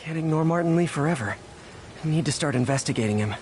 Can't ignore Martin Lee forever. I need to start investigating him.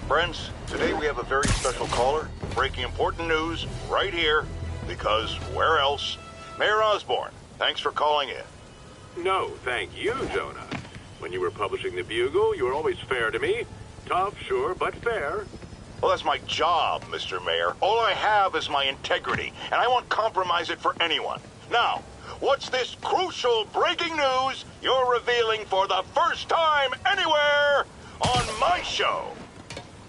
Friends, today we have a very special caller, breaking important news right here, because where else? Mayor Osborn, thanks for calling in. No, thank you, Jonah. When you were publishing the Bugle, you were always fair to me. Tough, sure, but fair. Well, that's my job, Mr. Mayor. All I have is my integrity, and I won't compromise it for anyone. Now, what's this crucial breaking news you're revealing for the first time anywhere on my show?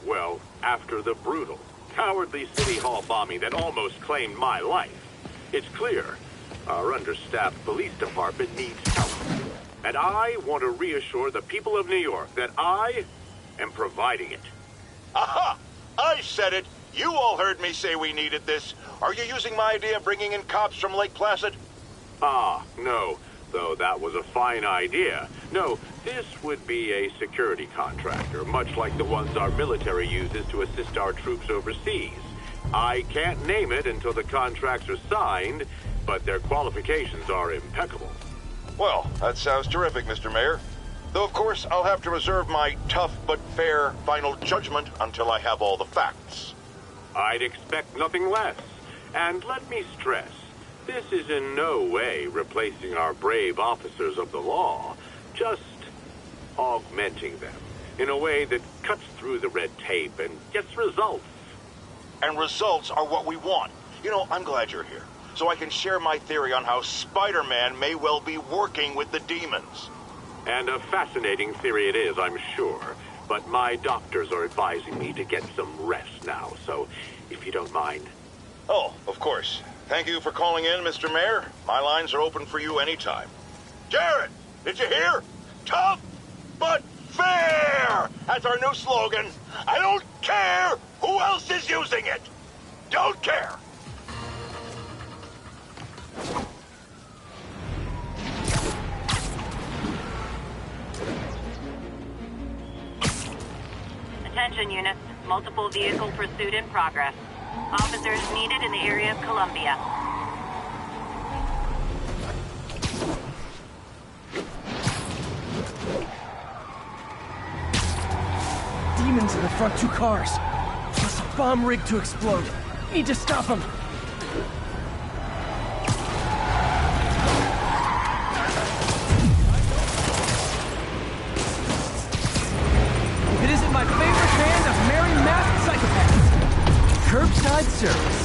Well, after the brutal, cowardly City Hall bombing that almost claimed my life, it's clear our understaffed police department needs help. And I want to reassure the people of New York that I am providing it. Aha! I said it! You all heard me say we needed this. Are you using my idea of bringing in cops from Lake Placid? Ah, no. Though that was a fine idea. No, this would be a security contractor, much like the ones our military uses to assist our troops overseas. I can't name it until the contracts are signed, but their qualifications are impeccable. Well, that sounds terrific, Mr. Mayor. Though, of course, I'll have to reserve my tough but fair final judgment until I have all the facts. I'd expect nothing less. And let me stress, this is in no way replacing our brave officers of the law, just augmenting them in a way that cuts through the red tape and gets results. And results are what we want. You know, I'm glad you're here, so I can share my theory on how Spider-Man may well be working with the demons. And a fascinating theory it is, I'm sure. But my doctors are advising me to get some rest now, so if you don't mind. Oh, of course. Thank you for calling in, Mr. Mayor. My lines are open for you anytime. Jared, did you hear? Tough but fair! That's our new slogan. I don't care who else is using it. Don't care. Attention units. Multiple vehicle pursuit in progress. Officers needed in the area of Columbia. Demons in the front two cars. Plus a bomb rigged to explode. Need to stop them. It isn't my favorite band of merry masked psychopaths. Curbside service.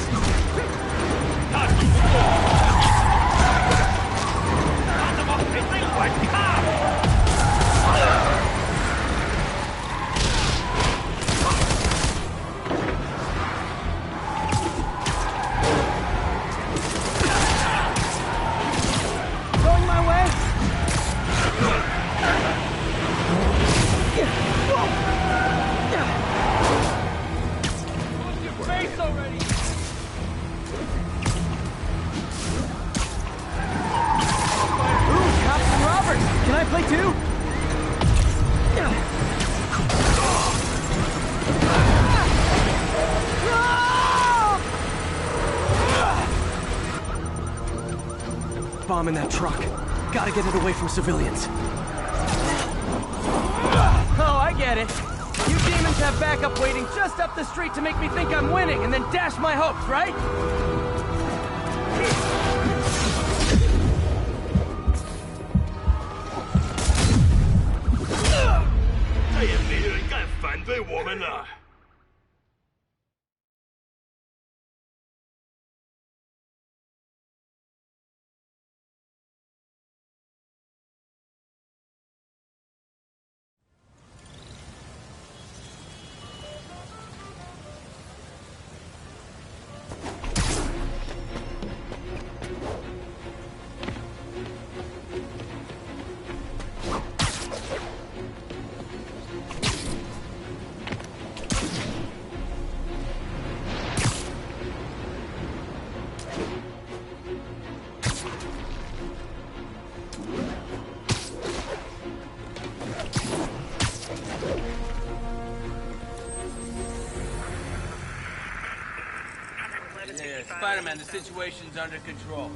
Going my way? Face already! Ooh, cops and robbers! Can I play too? Bomb in that truck. Gotta get it away from civilians. Oh, I get it. You demons have backup waiting just up the street to make me think I'm winning and then dash my hopes, right? Spiderman, the situation's under control.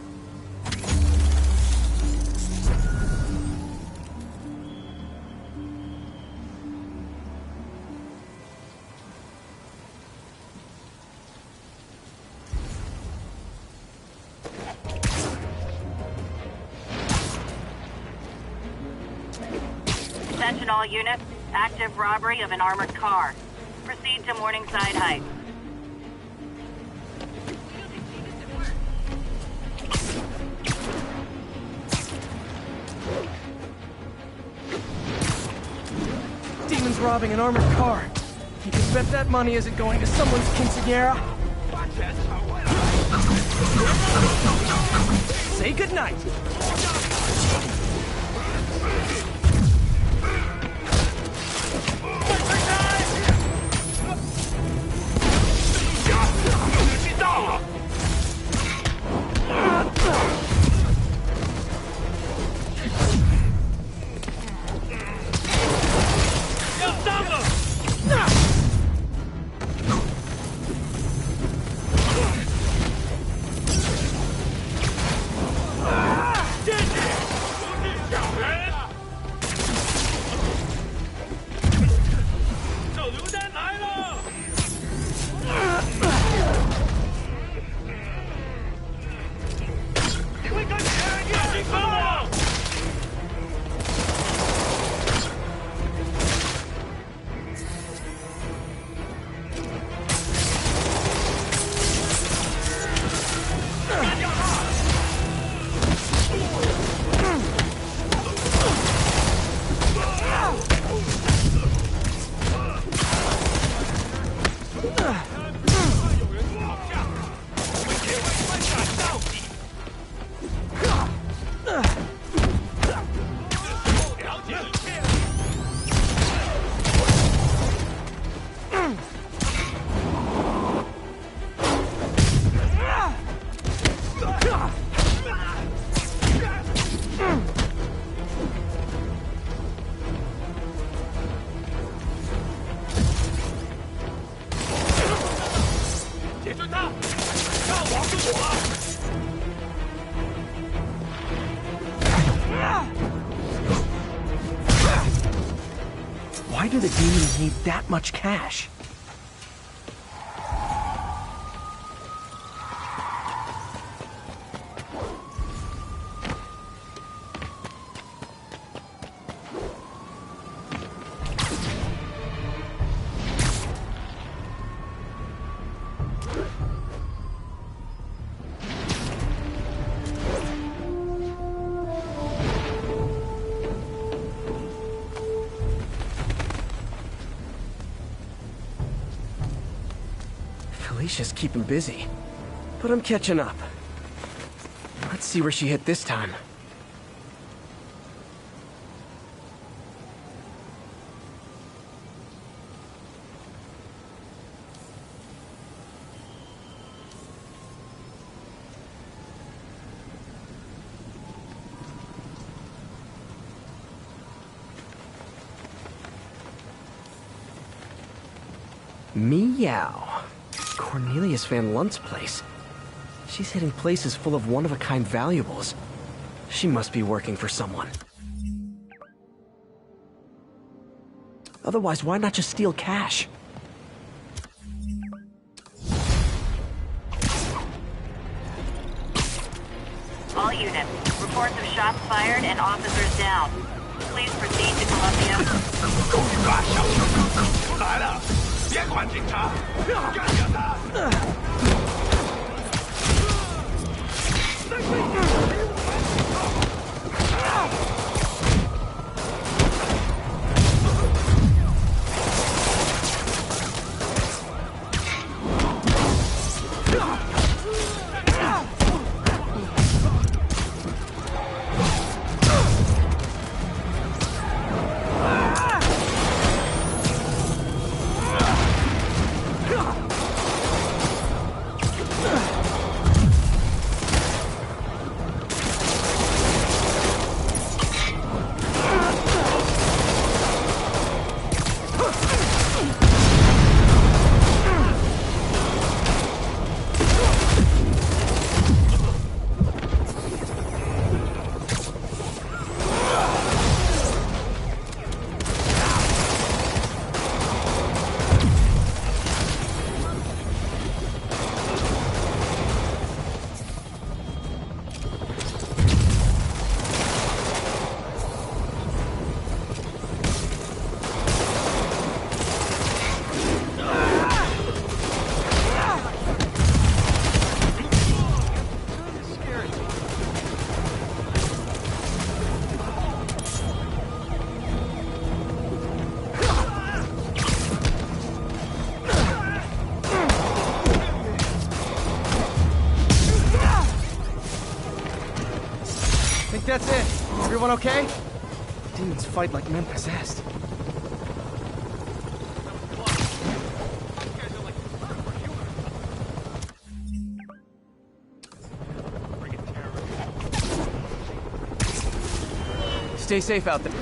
Attention all units. Active robbery of an armored car. Proceed to Morningside Heights. Demon's robbing an armored car. You can bet that money isn't going to someone's quinceañera. Say goodnight. Why do the demons need that much cash? Felicia's keeping busy, but I'm catching up. Let's see where she hit this time. Meow. Cornelius Van Lunt's place. She's hitting places full of one-of-a-kind valuables. She must be working for someone. Otherwise, why not just steal cash? All units, reports of shots fired and officers down. Please proceed to Columbia. 来了，别管警察，干掉他！ that's it. Everyone okay? Demons fight like men possessed. Stay safe out there.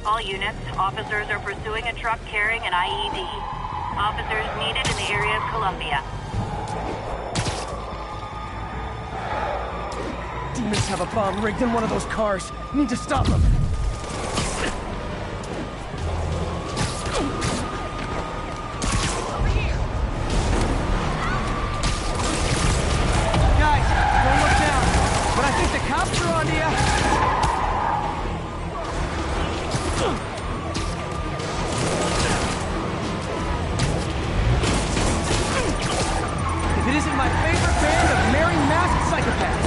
All units, officers are pursuing a truck carrying an IED. Officers needed in the area of Columbia. Demons have a bomb rigged in one of those cars. Need to stop them. Guys, don't look down. But I think the cops are onto you. If it isn't my favorite band of merry masked psychopaths.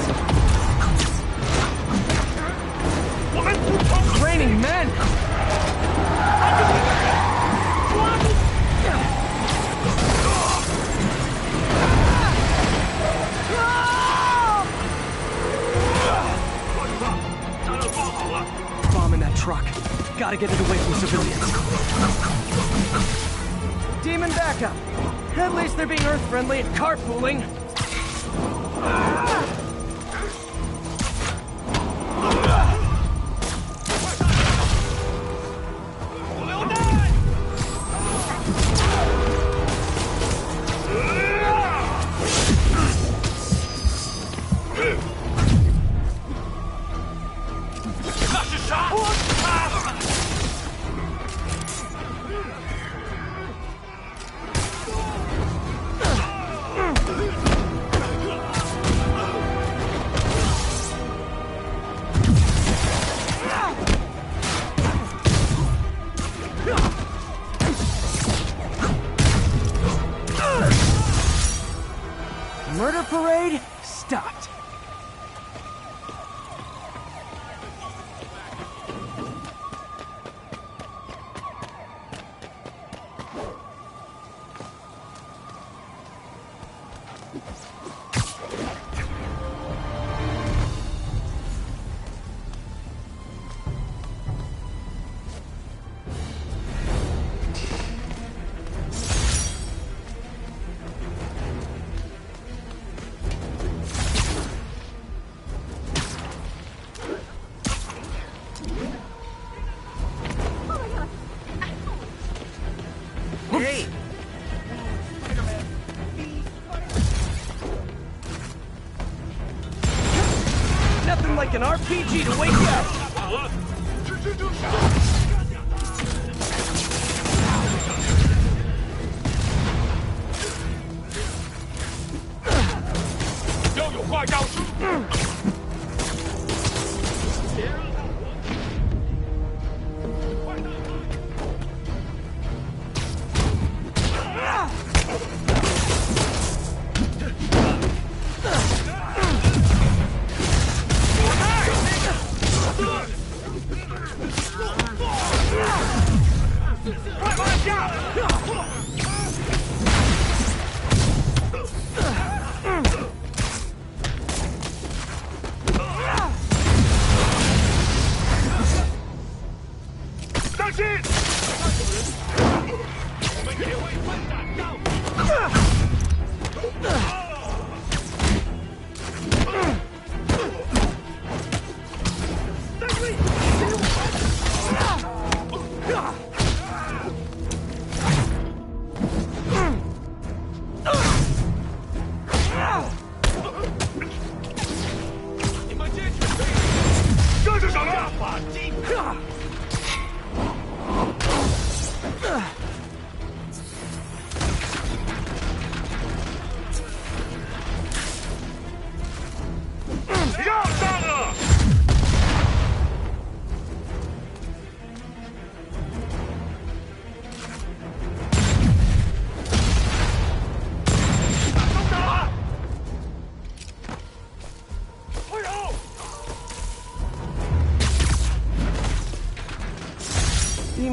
Raining men! Bomb in that truck. Gotta get it away from civilians. Demon backup. At least they're being Earth-friendly and carpooling. Murder parade stopped. Hey! Nothing like an RPG to wake you up!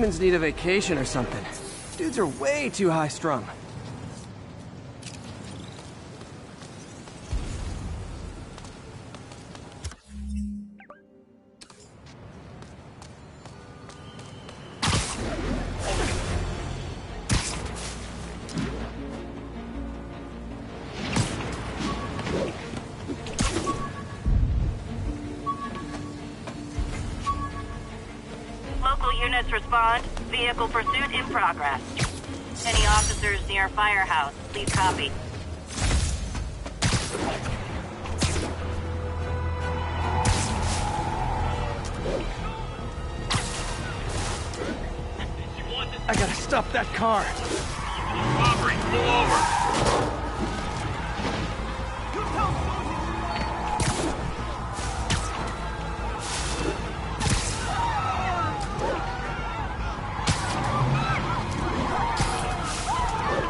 humans need a vacation or something. Dudes are way too high-strung. Local units respond. Vehicle pursuit in progress. Any officers near Firehouse, please copy. I gotta stop that car. Robbery, pull over.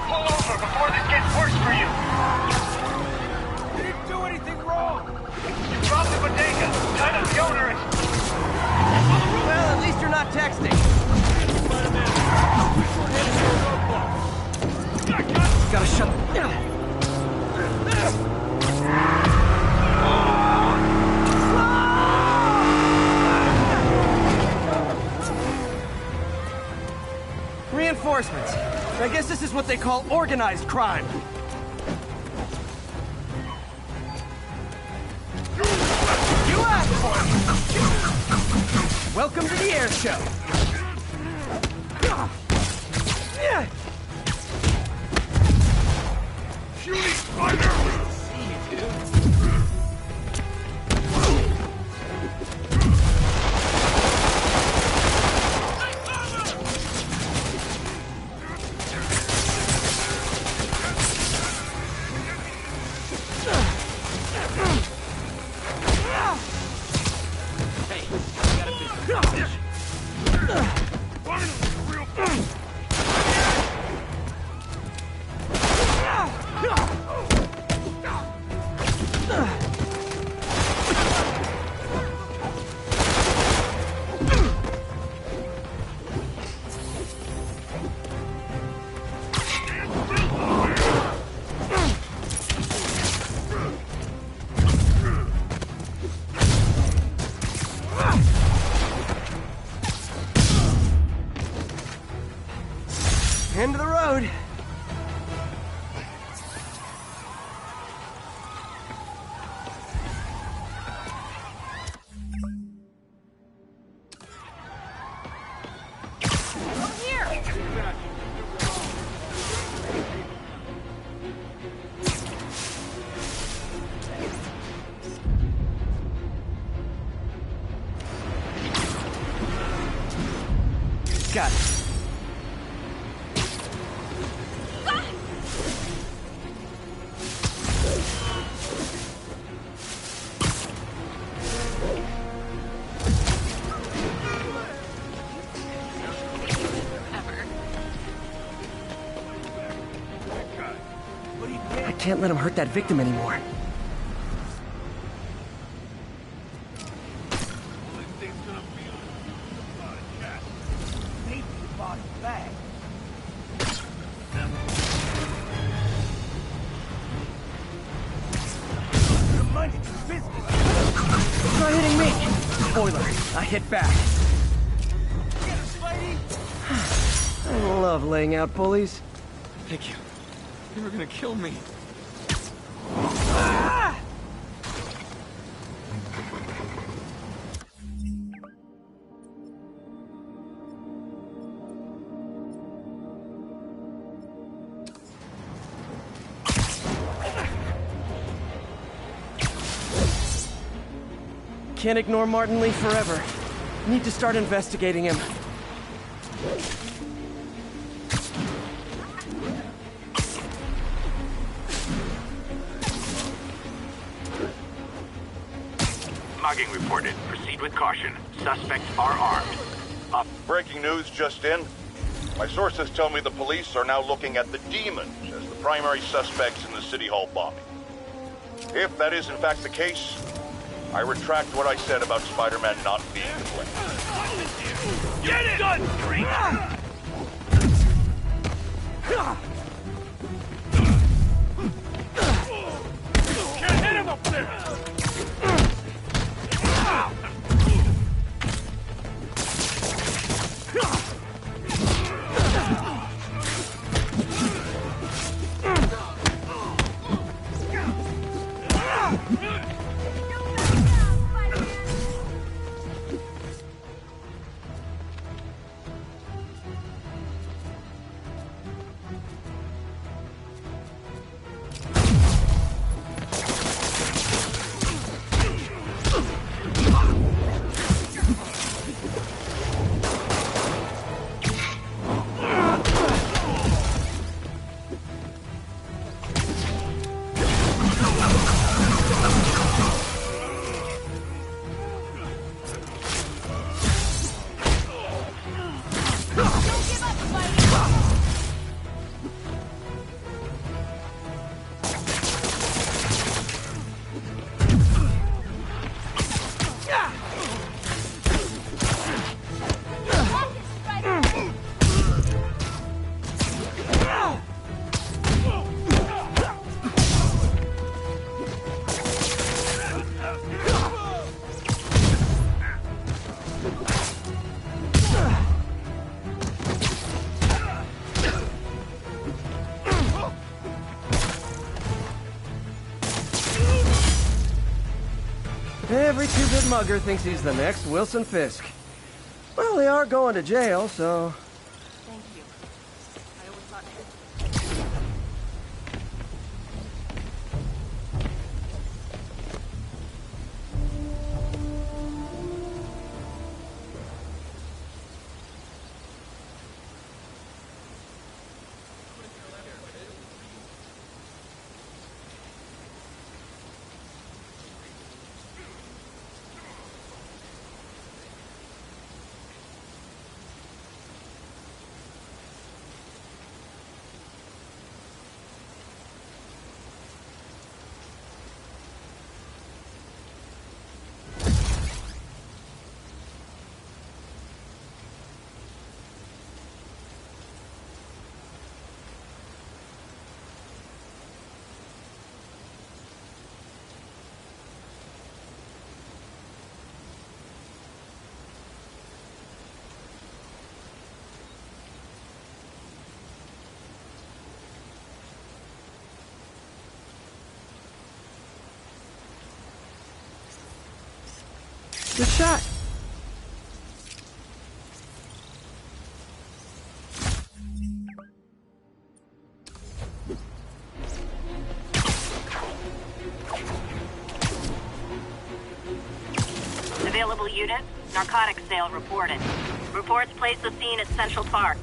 Pull over before this gets worse for you. You didn't do anything wrong. You dropped the bodega. Kind of the owner is... Well, at least you're not texting. Gotta shut... Reinforcements. I guess this is what they call organized crime. You asked for it! Welcome to the air show. Shooting Spider! End of the road. Got it. I can't let him hurt that victim anymore. Try hitting me! Spoiler, I hit back. I love laying out bullies. Thank you. You were gonna kill me. Can't ignore Martin Lee forever. Need to start investigating him. Mugging reported. Proceed with caution. Suspects are armed. Breaking news just in. My sources tell me the police are now looking at the Demons as the primary suspects in the City Hall bombing. If that is in fact the case, I retract what I said about Spider-Man not being to blame. Get it! Gun, freak! Can't hit him up there! Every two-bit mugger thinks he's the next Wilson Fisk. Well, they are going to jail, so... Thank you. I always thought... Good shot. Available units, narcotics sale reported. Reports place the scene at Central Park.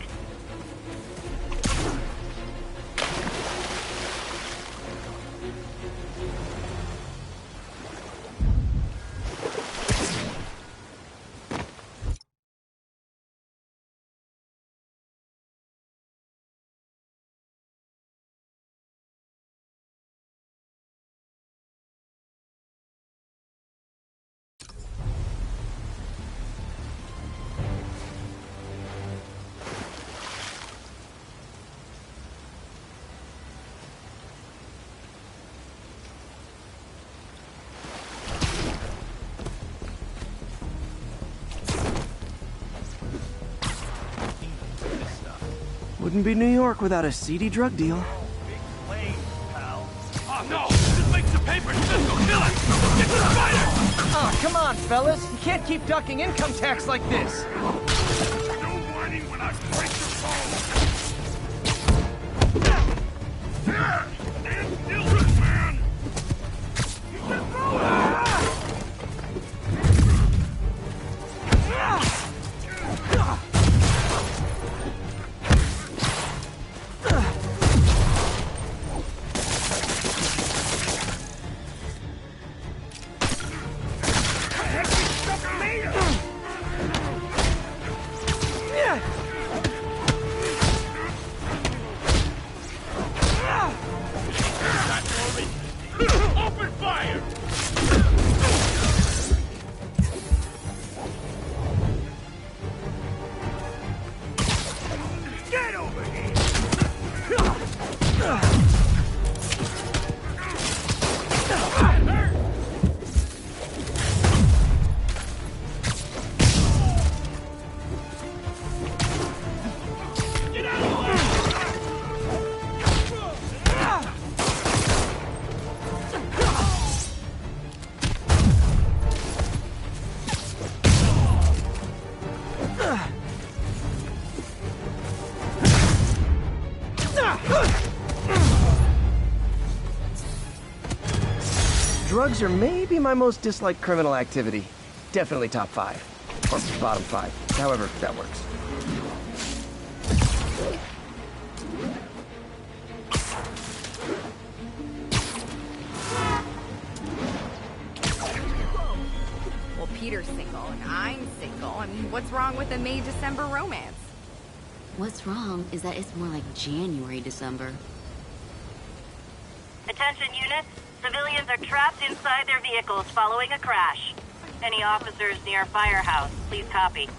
Wouldn't be New York without a seedy drug deal. Oh no! This makes the papers! Just go kill it! Get the spider! Oh, come on, fellas. You can't keep ducking income tax like this. No whining when I break your bones! Stand still, man! You can throw it! Drugs are maybe my most disliked criminal activity. Definitely top 5. Or bottom 5. However that works. Well, Peter's single and I'm single, and what's wrong with a May-December romance? What's wrong is that it's more like January, December. Attention units. Civilians are trapped inside their vehicles following a crash. Any officers near firehouse, please copy.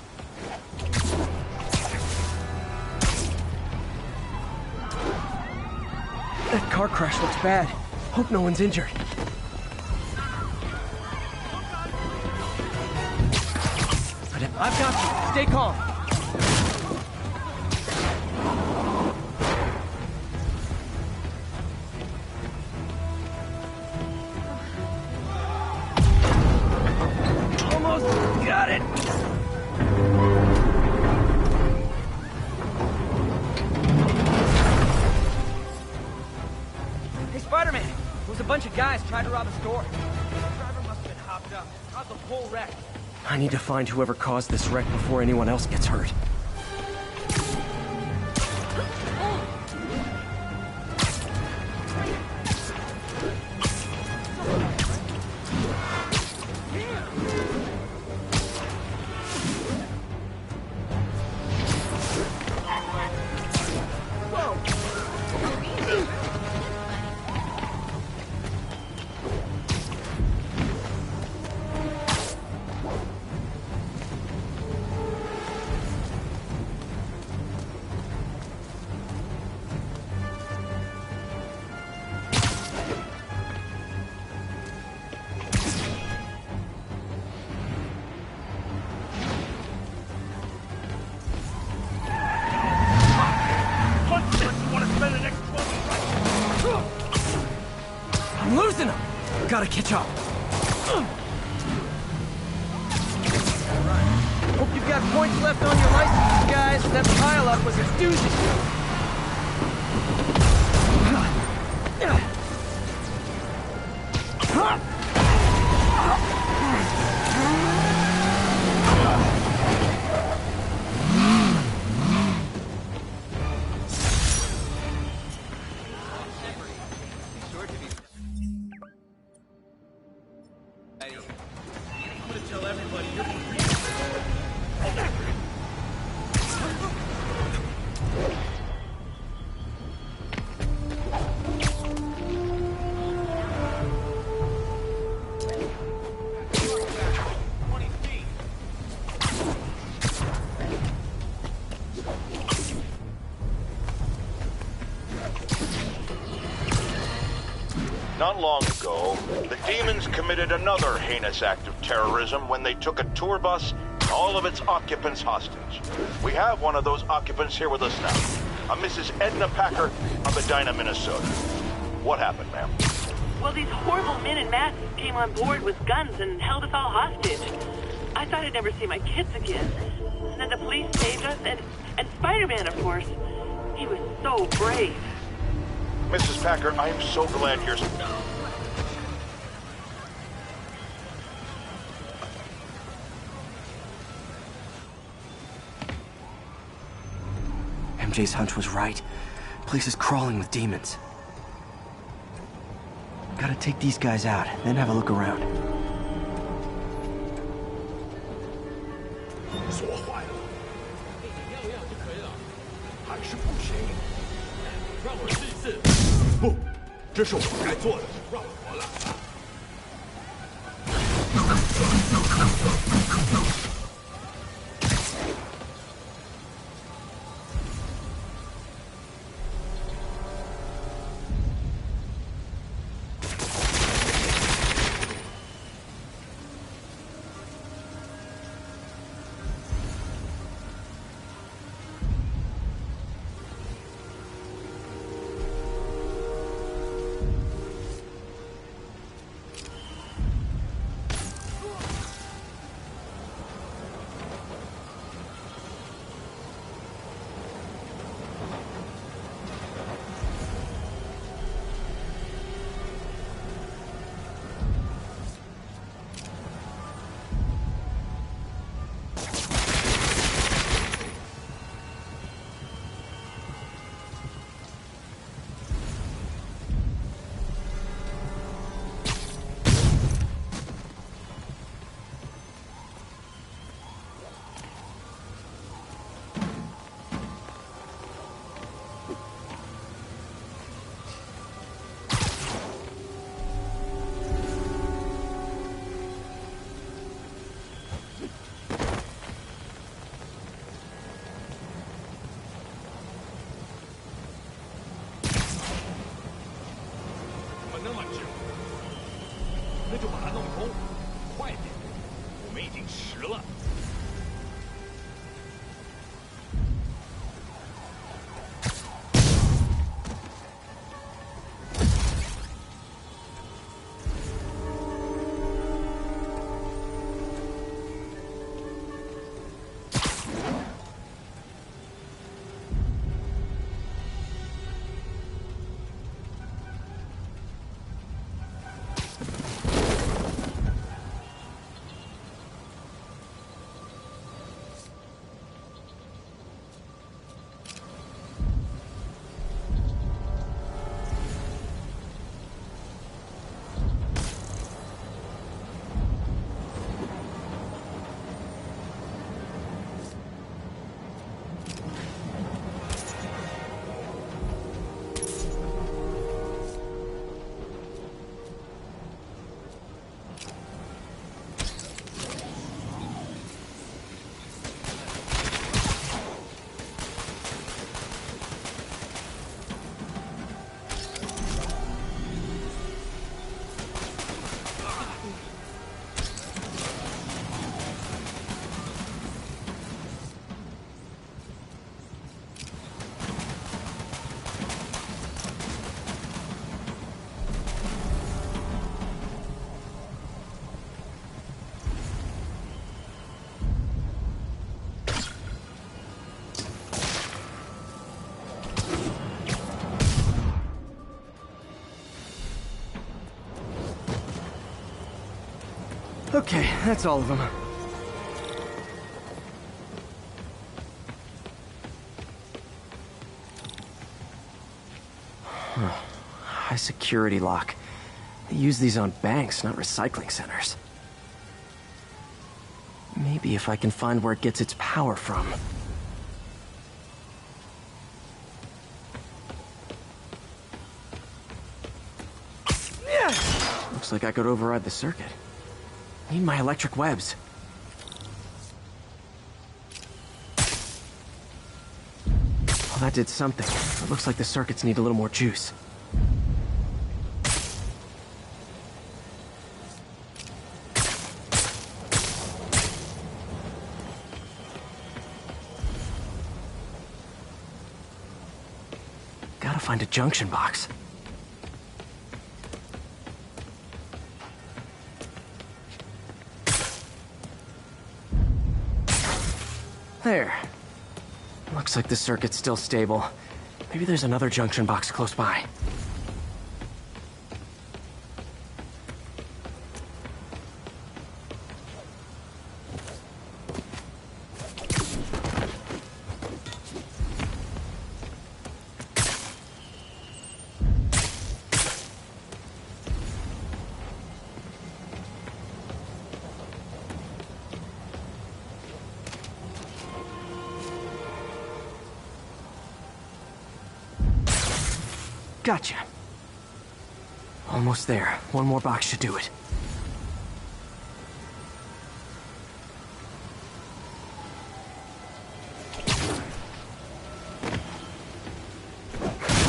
That car crash looks bad. Hope no one's injured. I've got you. Stay calm. Almost got it. Hey, Spiderman! There was a bunch of guys trying to rob a store. The driver must have been hopped up. Caused the whole wreck. I need to find whoever caused this wreck before anyone else gets hurt. I'm losing them! Gotta catch up. Hope you've got points left on your licenses, guys. That pile-up was a doozy. Not long ago, the demons committed another heinous act of terrorism when they took a tour bus and all of its occupants hostage. We have one of those occupants here with us now, a Mrs. Edna Packer of Edina, Minnesota. What happened, ma'am? Well, these horrible men in masks came on board with guns and held us all hostage. I thought I'd never see my kids again. And then the police saved us, and Spiderman, of course. He was so brave. Mrs. Packer, I am so glad you're... MJ's hunch was right. Place is crawling with demons. Gotta take these guys out, then have a look around. 锁坏了，还是不行。让我试一次。不，这是我该做的，让我来。那么久，那就把它弄通，快点，我们已经迟了。Okay, that's all of them. High security lock. They use these on banks, not recycling centers. Maybe if I can find where it gets its power from. Looks like I could override the circuit. Need my electric webs. Well, that did something. It looks like the circuits need a little more juice. Gotta find a junction box. There. Looks like the circuit's still stable. Maybe there's another junction box close by. Gotcha. Almost there. One more box should do it.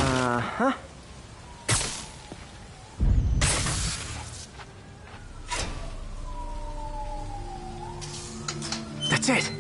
Uh-huh. That's it.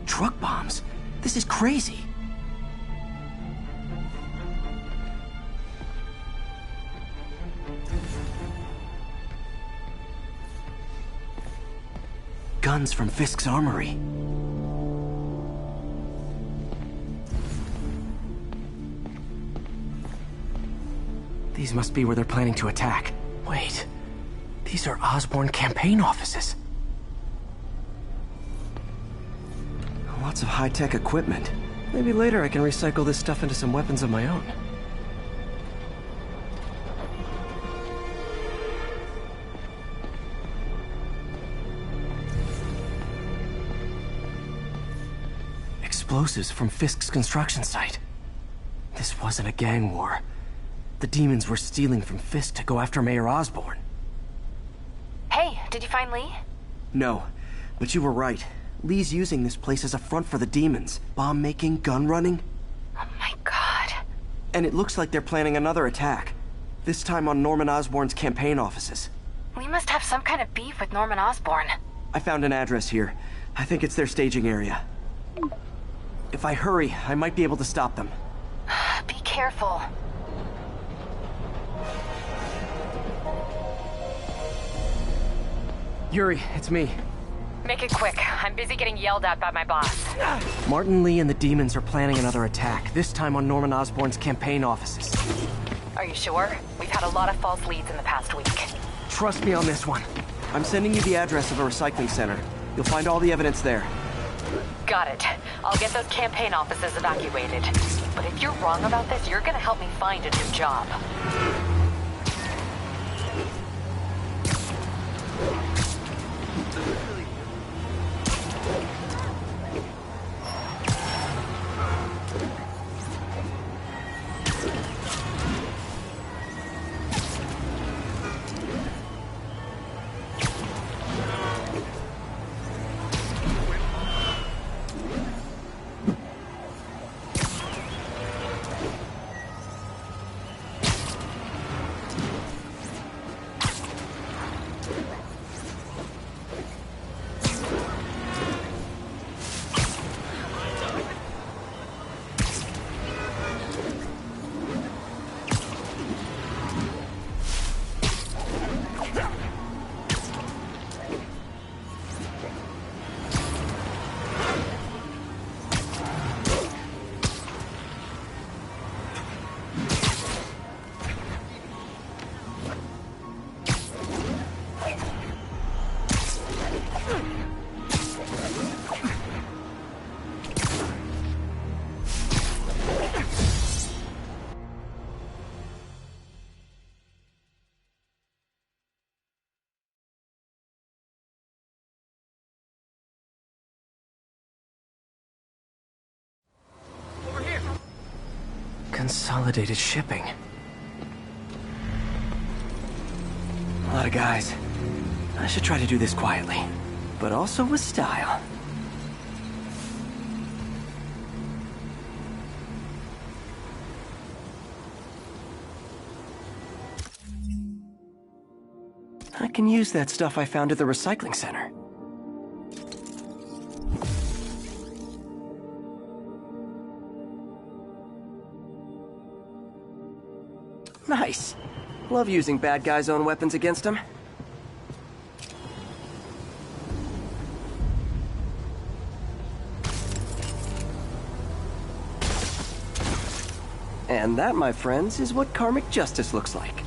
truck bombs. This is crazy. Guns from Fisk's armory. These must be where they're planning to attack. Wait, these are Osborn campaign offices. Lots of high-tech equipment. Maybe later I can recycle this stuff into some weapons of my own. Explosives from Fisk's construction site. This wasn't a gang war. The demons were stealing from Fisk to go after Mayor Osborn. Hey, did you find Lee? No, but you were right. Lee's using this place as a front for the demons. Bomb-making, gun-running. Oh my god. And it looks like they're planning another attack. This time on Norman Osborn's campaign offices. Lee must have some kind of beef with Norman Osborn. I found an address here. I think it's their staging area. If I hurry, I might be able to stop them. Be careful. Yuri, it's me. Make it quick. I'm busy getting yelled at by my boss. Martin Lee and the demons are planning another attack, this time on Norman Osborn's campaign offices. Are you sure? We've had a lot of false leads in the past week. Trust me on this one. I'm sending you the address of a recycling center. You'll find all the evidence there. Got it. I'll get those campaign offices evacuated. But if you're wrong about this, you're gonna help me find a new job. Consolidated shipping. A lot of guys. I should try to do this quietly, but also with style. I can use that stuff I found at the recycling center. Nice. Love using bad guys' own weapons against them. And that, my friends, is what karmic justice looks like.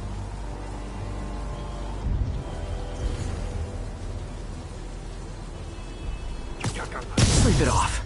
Sleep it off.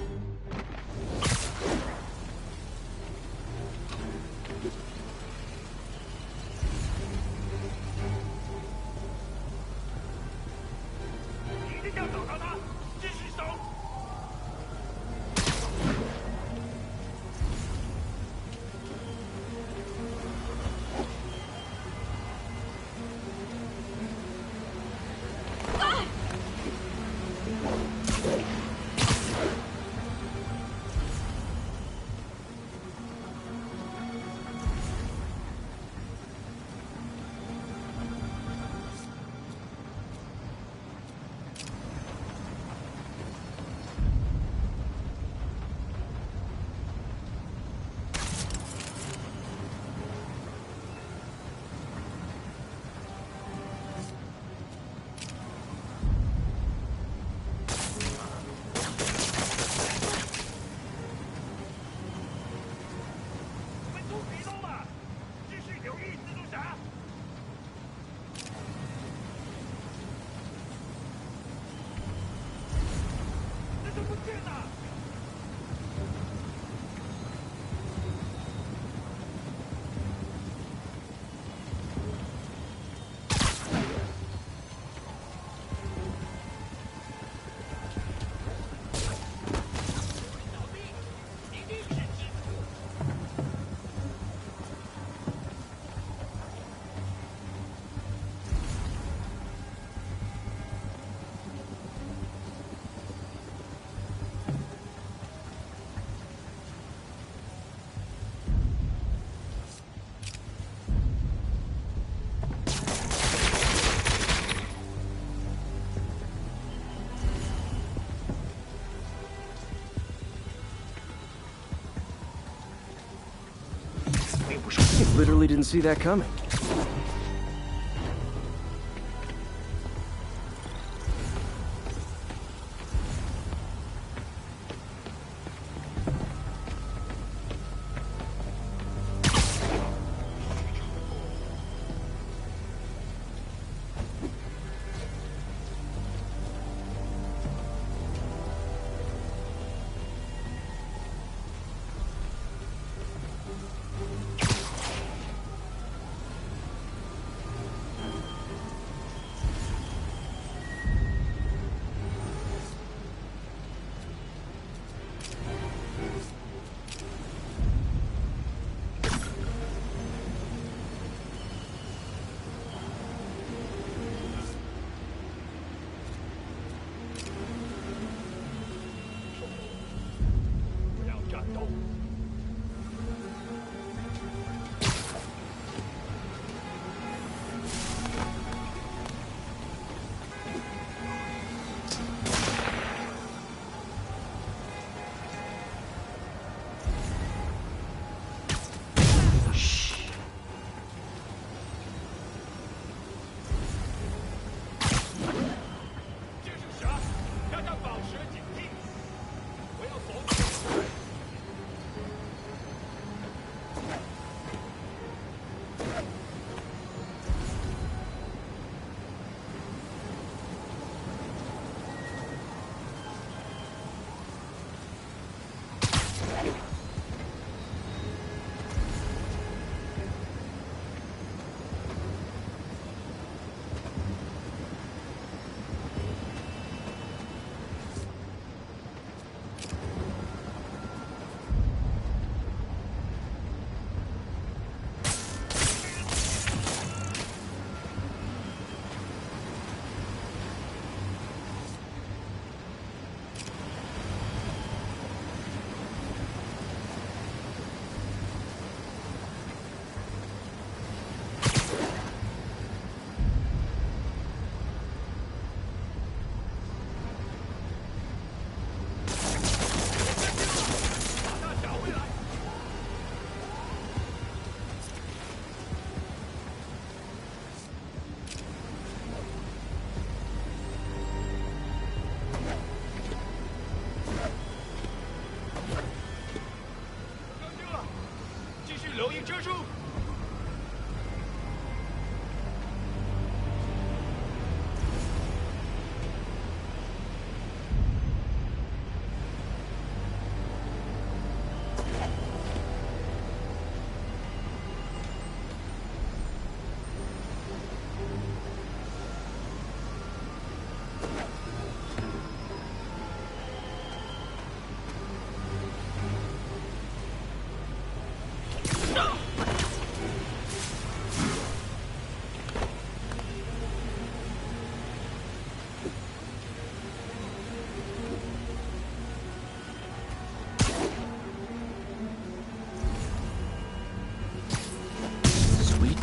Literally didn't see that coming.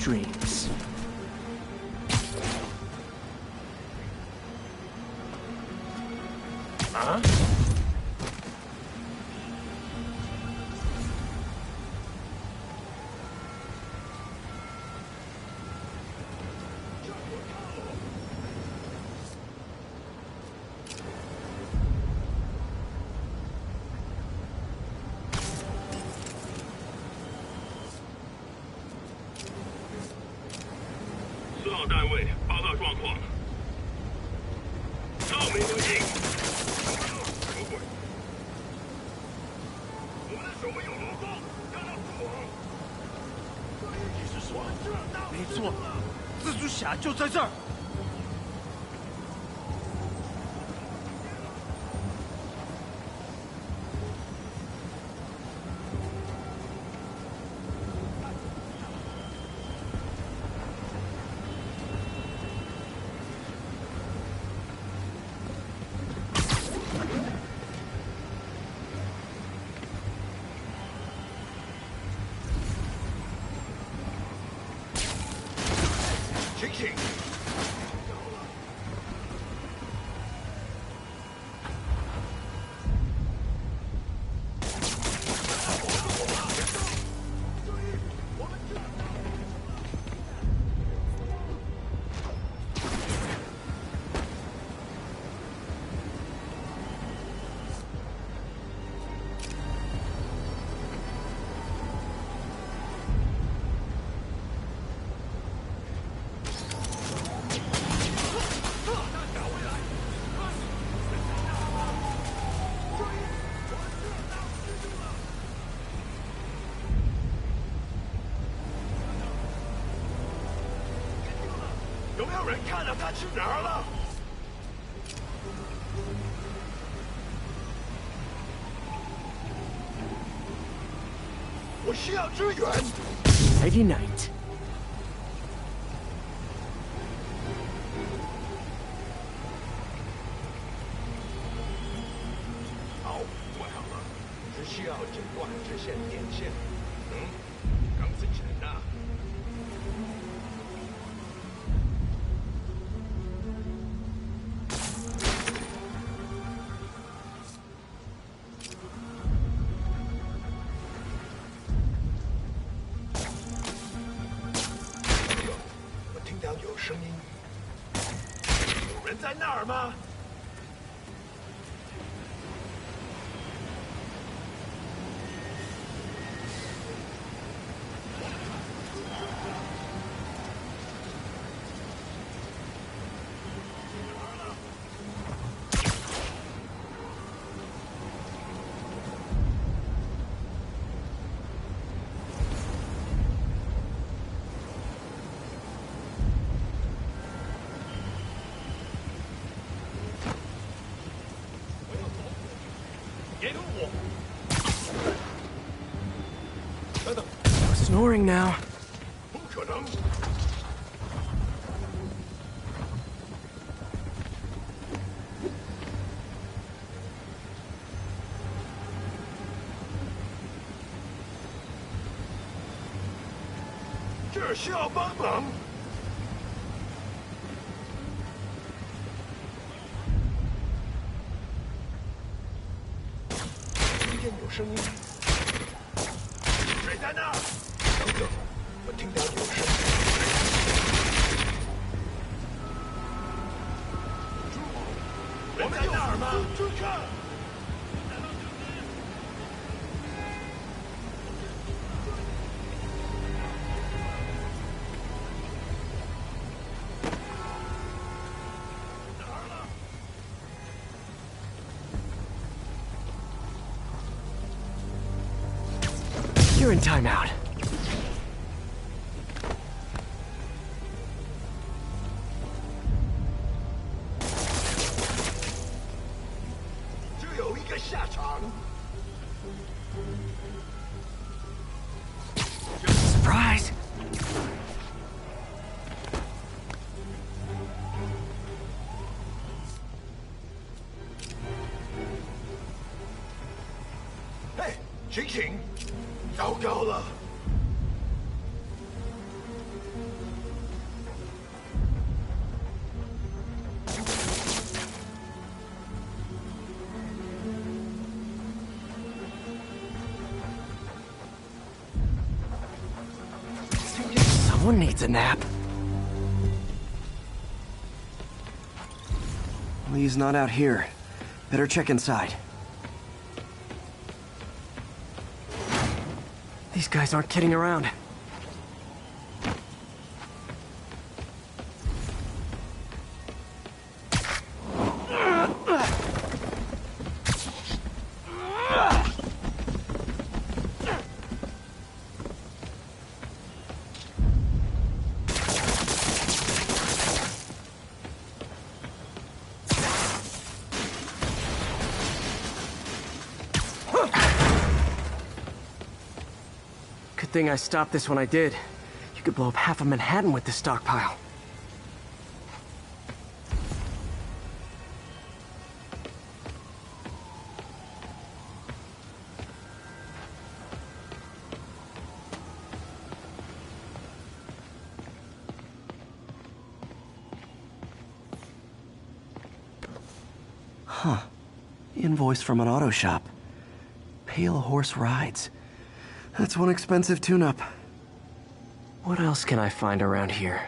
dreams. Huh? 俩就在这儿。醒醒！有没有人看到他去哪儿了？我需要支援。Friday night. 好，怪好了，只需要剪断这线电线。钢丝钱呢？我听到有声音，有人在那儿吗？ 给我！等等， Snoring now. 不可能！这儿需要帮忙。听见有声音，谁在那儿？等等，我听到有声音。人在那儿吗？住看！哪儿了？ You're in timeout. 只有一个下场。 Surprise! 嘿，醒醒！糟糕了！Someone needs a nap. Lee's not out here. Better check inside. These guys aren't kidding around. Good thing I stopped this when I did. You could blow up half of Manhattan with this stockpile. Huh. Invoice from an auto shop. Pale Horse Rides. That's one expensive tune-up. What else can I find around here?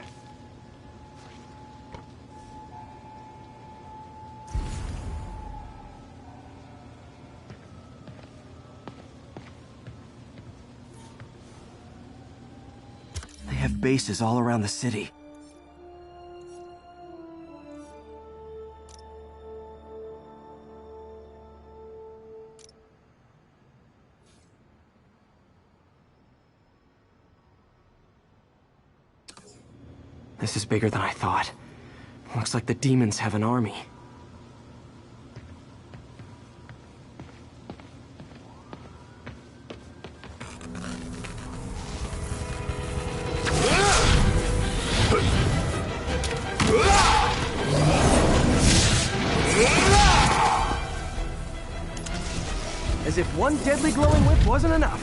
They have bases all around the city. This is bigger than I thought. Looks like the demons have an army. As if one deadly glowing whip wasn't enough.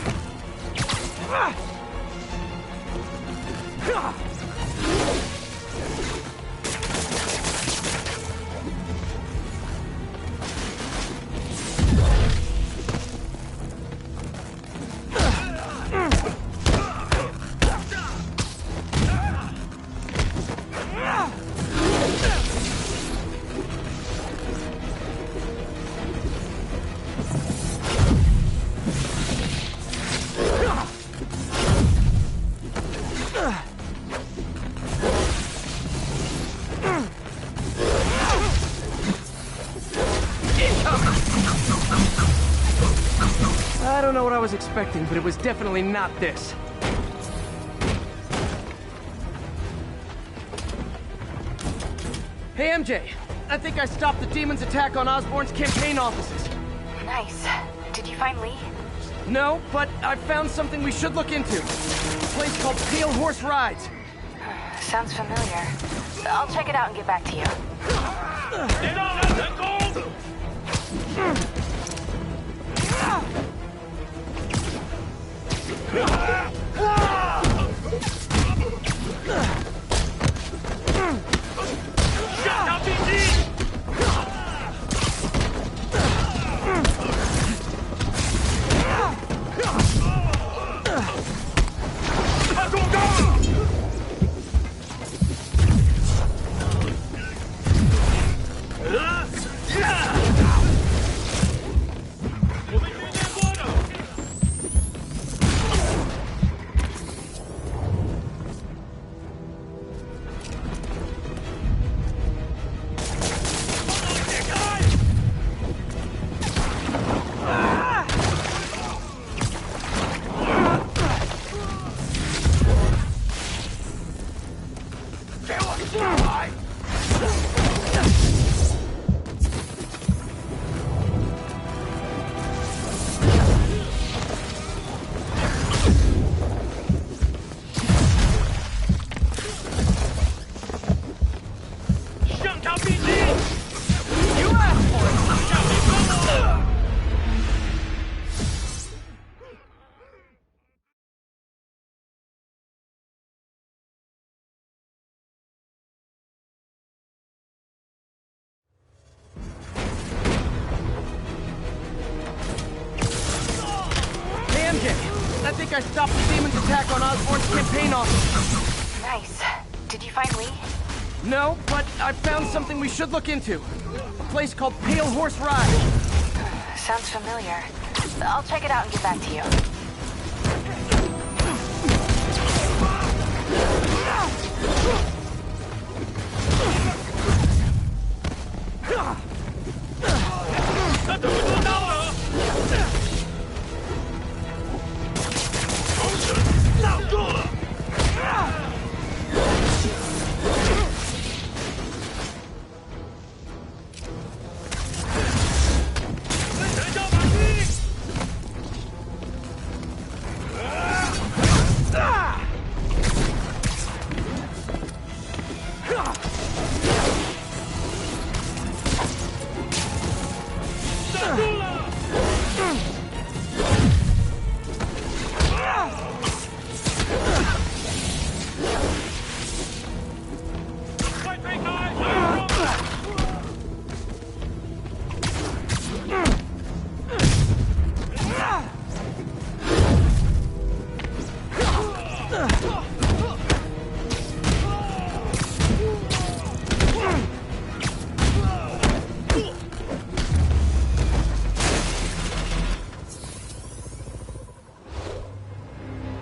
I don't know what I was expecting, but it was definitely not this. Hey, MJ. I think I stopped the demon's attack on Osborn's campaign offices. Nice. Did you find Lee? No, but I found something we should look into. A place called Pale Horse Rides. Sounds familiar. I'll check it out and get back to you. I think I stopped the demon's attack on Osborn's campaign office. Nice. Did you find Lee? No, but I found something we should look into. A place called Pale Horse Ride. Sounds familiar. I'll check it out and get back to you.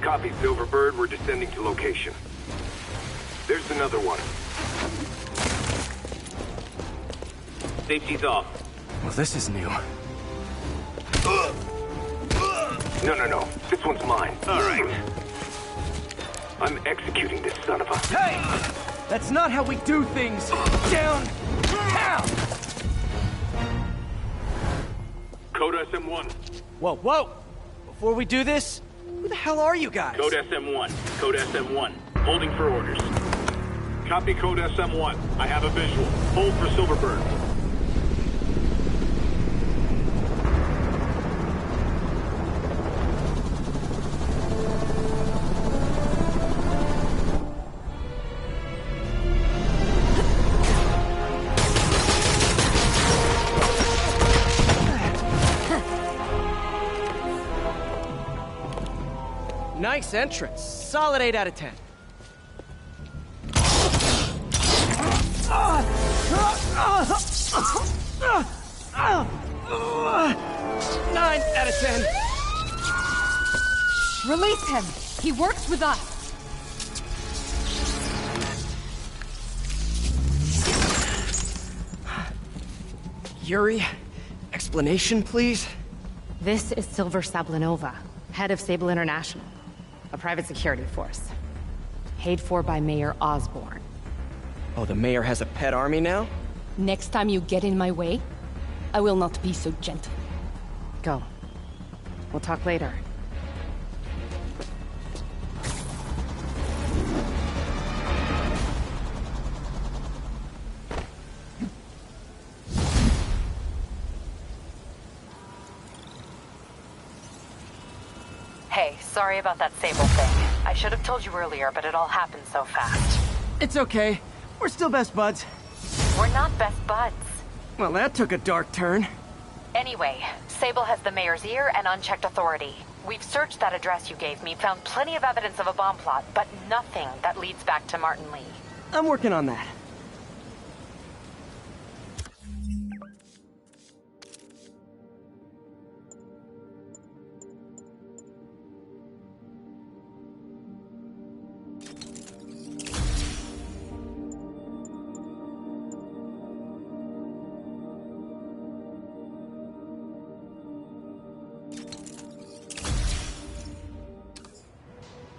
Copy, Silverbird. We're descending to location. There's another one. Safety's off. Well, this is new. No. This one's mine. All right. I'm executing this son of a... Hey! That's not how we do things! Down! Down! Code SM1. Whoa! Before we do this, who the hell are you guys? Code SM1. Code SM1. Holding for orders. Copy Code SM1. I have a visual. Hold for Silverbird. Nice entrance. Solid 8 out of 10. 9 out of 10. Release him! He works with us! Yuri, explanation, please? This is Silver Sablinova, head of Sable International, a private security force. Paid for by Mayor Osborn. Oh, the mayor has a pet army now? Next time you get in my way, I will not be so gentle. Go. We'll talk later. Hey, sorry about that Sable thing. I should have told you earlier, but it all happened so fast. It's okay. We're still best buds. We're not best buds. Well, that took a dark turn. Anyway, Sable has the mayor's ear and unchecked authority. We've searched that address you gave me, found plenty of evidence of a bomb plot, but nothing that leads back to Martin Lee. I'm working on that.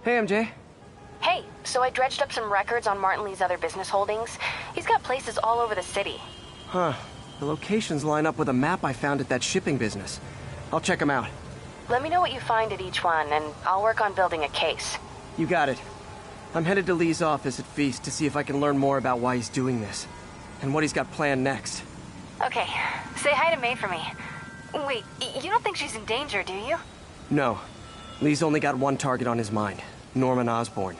Hey, MJ. Hey, so I dredged up some records on Martin Lee's other business holdings. He's got places all over the city. Huh. The locations line up with a map I found at that shipping business. I'll check them out. Let me know what you find at each one, and I'll work on building a case. You got it. I'm headed to Lee's office at Feast to see if I can learn more about why he's doing this. And what he's got planned next. Okay. Say hi to May for me. Wait, you don't think she's in danger, do you? No. Lee's only got one target on his mind. Norman Osborn.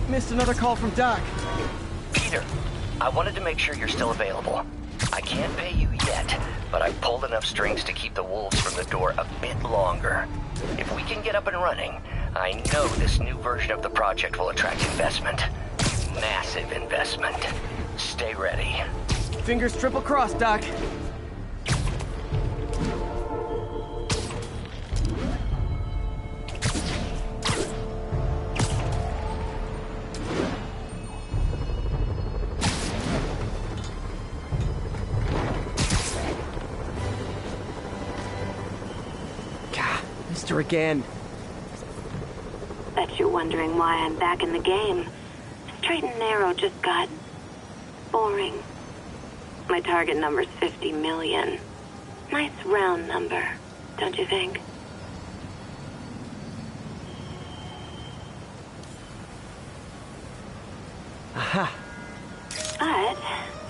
Missed another call from Doc. Peter, I wanted to make sure you're still available. I can't pay you yet, but I've pulled enough strings to keep the wolves from the door a bit longer. If we can get up and running, I know this new version of the project will attract investment. Massive investment. Stay ready. Fingers triple crossed, Doc. Her again. Bet you're wondering why I'm back in the game. Straight and narrow just got boring. My target number's 50 million. Nice round number, don't you think? Aha. But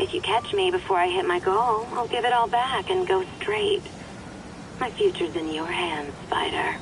if you catch me before I hit my goal, I'll give it all back and go straight. My future's in your hands, Spider.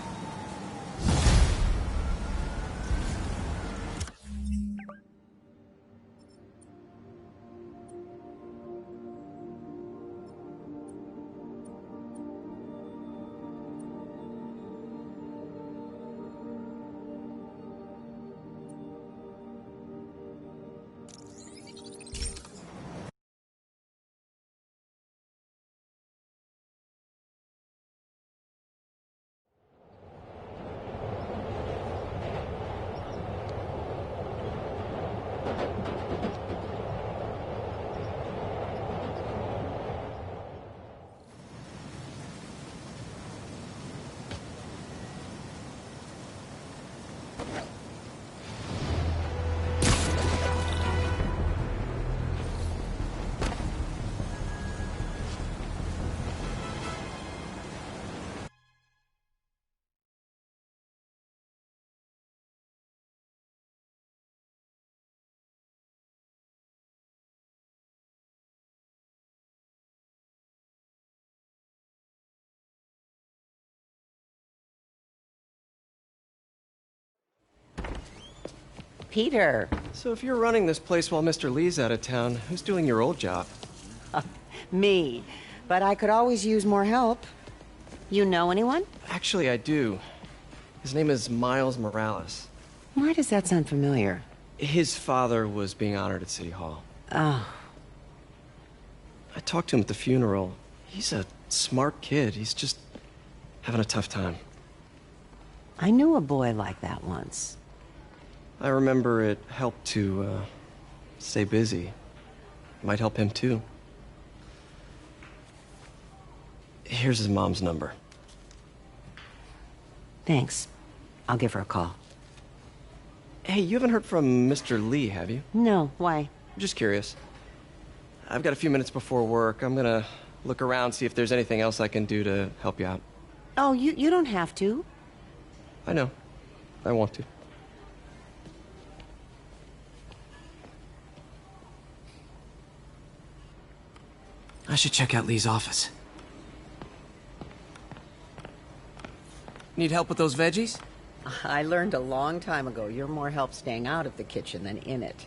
Peter. So if you're running this place while Mr. Lee's out of town, who's doing your old job? Me. But I could always use more help. You know anyone? Actually, I do. His name is Miles Morales. Why does that sound familiar? His father was being honored at City Hall. Oh. I talked to him at the funeral. He's a smart kid. He's just having a tough time. I knew a boy like that once. I remember it helped to, stay busy. Might help him, too. Here's his mom's number. Thanks. I'll give her a call. Hey, you haven't heard from Mr. Lee, have you? No, why? Just curious. I've got a few minutes before work. I'm gonna look around, see if there's anything else I can do to help you out. Oh, you don't have to. I know. I want to. I should check out Lee's office. Need help with those veggies? I learned a long time ago you're more help staying out of the kitchen than in it.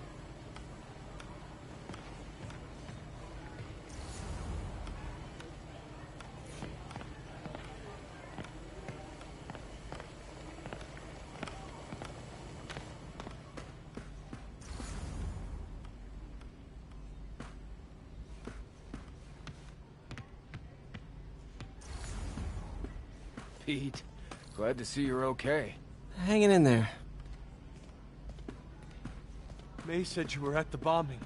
Pete, glad to see you're okay. Hanging in there. May said you were at the bombing.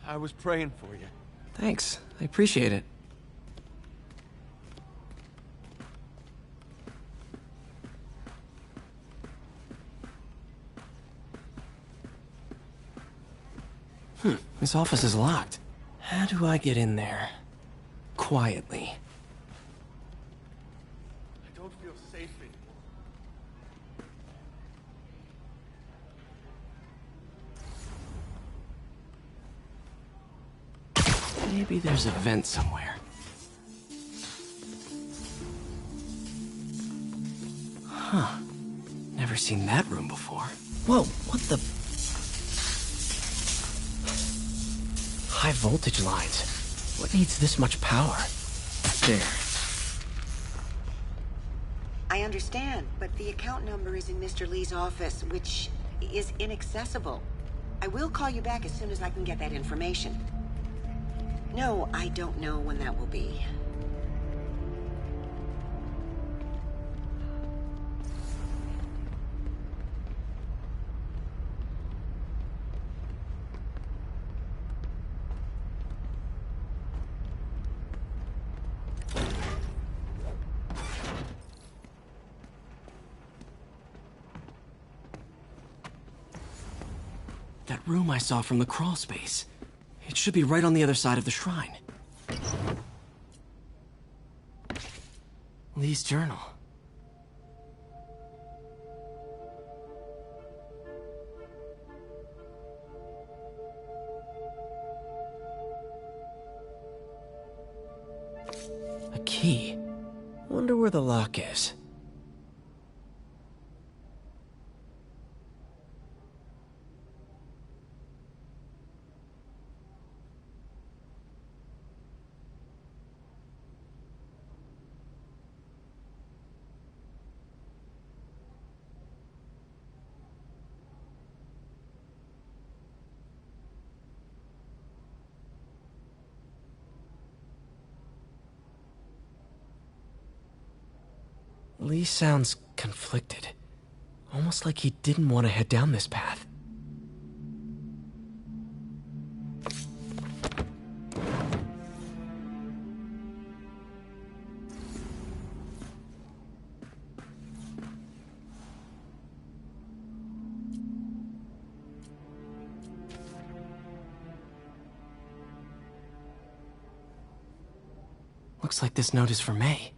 I was praying for you. Thanks. I appreciate it. This office is locked. How do I get in there? Quietly. I don't feel safe anymore. Maybe there's a vent somewhere. Huh. Never seen that room before. Whoa, what the... High voltage lines. What needs this much power? There. I understand, but the account number is in Mr. Lee's office, which is inaccessible. I will call you back as soon as I can get that information. No, I don't know when that will be. That room I saw from the crawl space. It should be right on the other side of the shrine. Lee's journal. A key. Wonder where the lock is. Lee sounds conflicted. Almost like he didn't want to head down this path. Looks like this note is for May.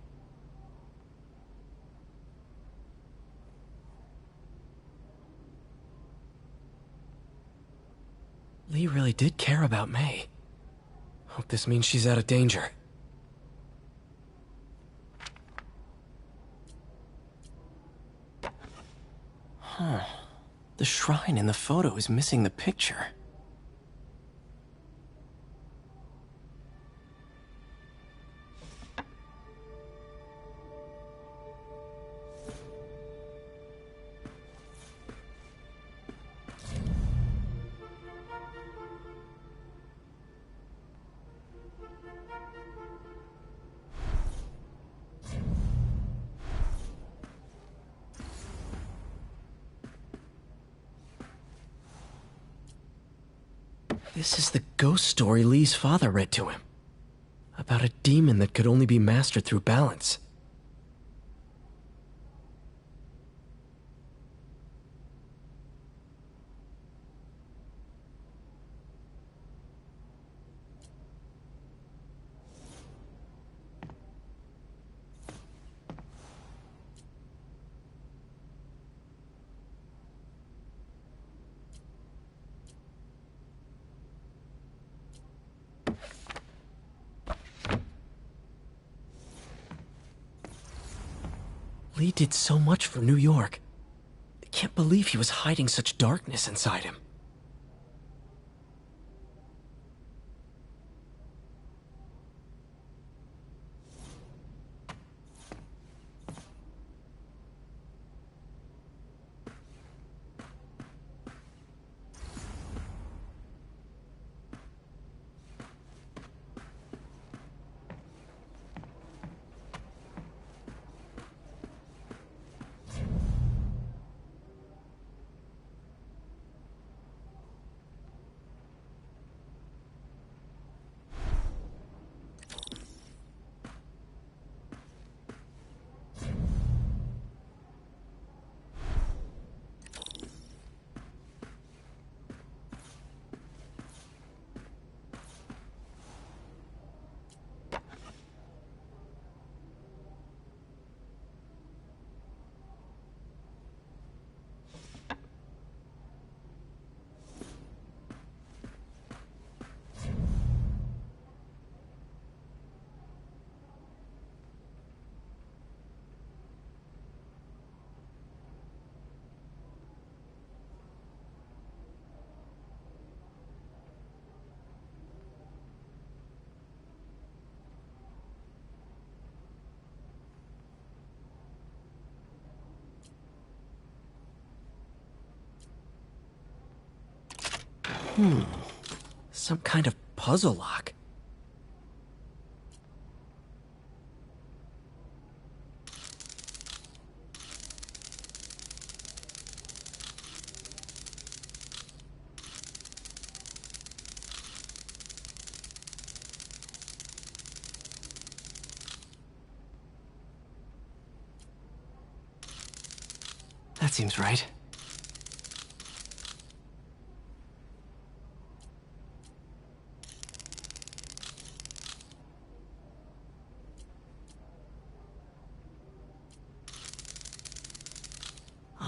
Lee really did care about May. Hope this means she's out of danger. Huh. The shrine in the photo is missing the picture. This is the ghost story Lee's father read to him. About a demon that could only be mastered through balance. Lee did so much for New York. I can't believe he was hiding such darkness inside him. Some kind of puzzle lock. That seems right.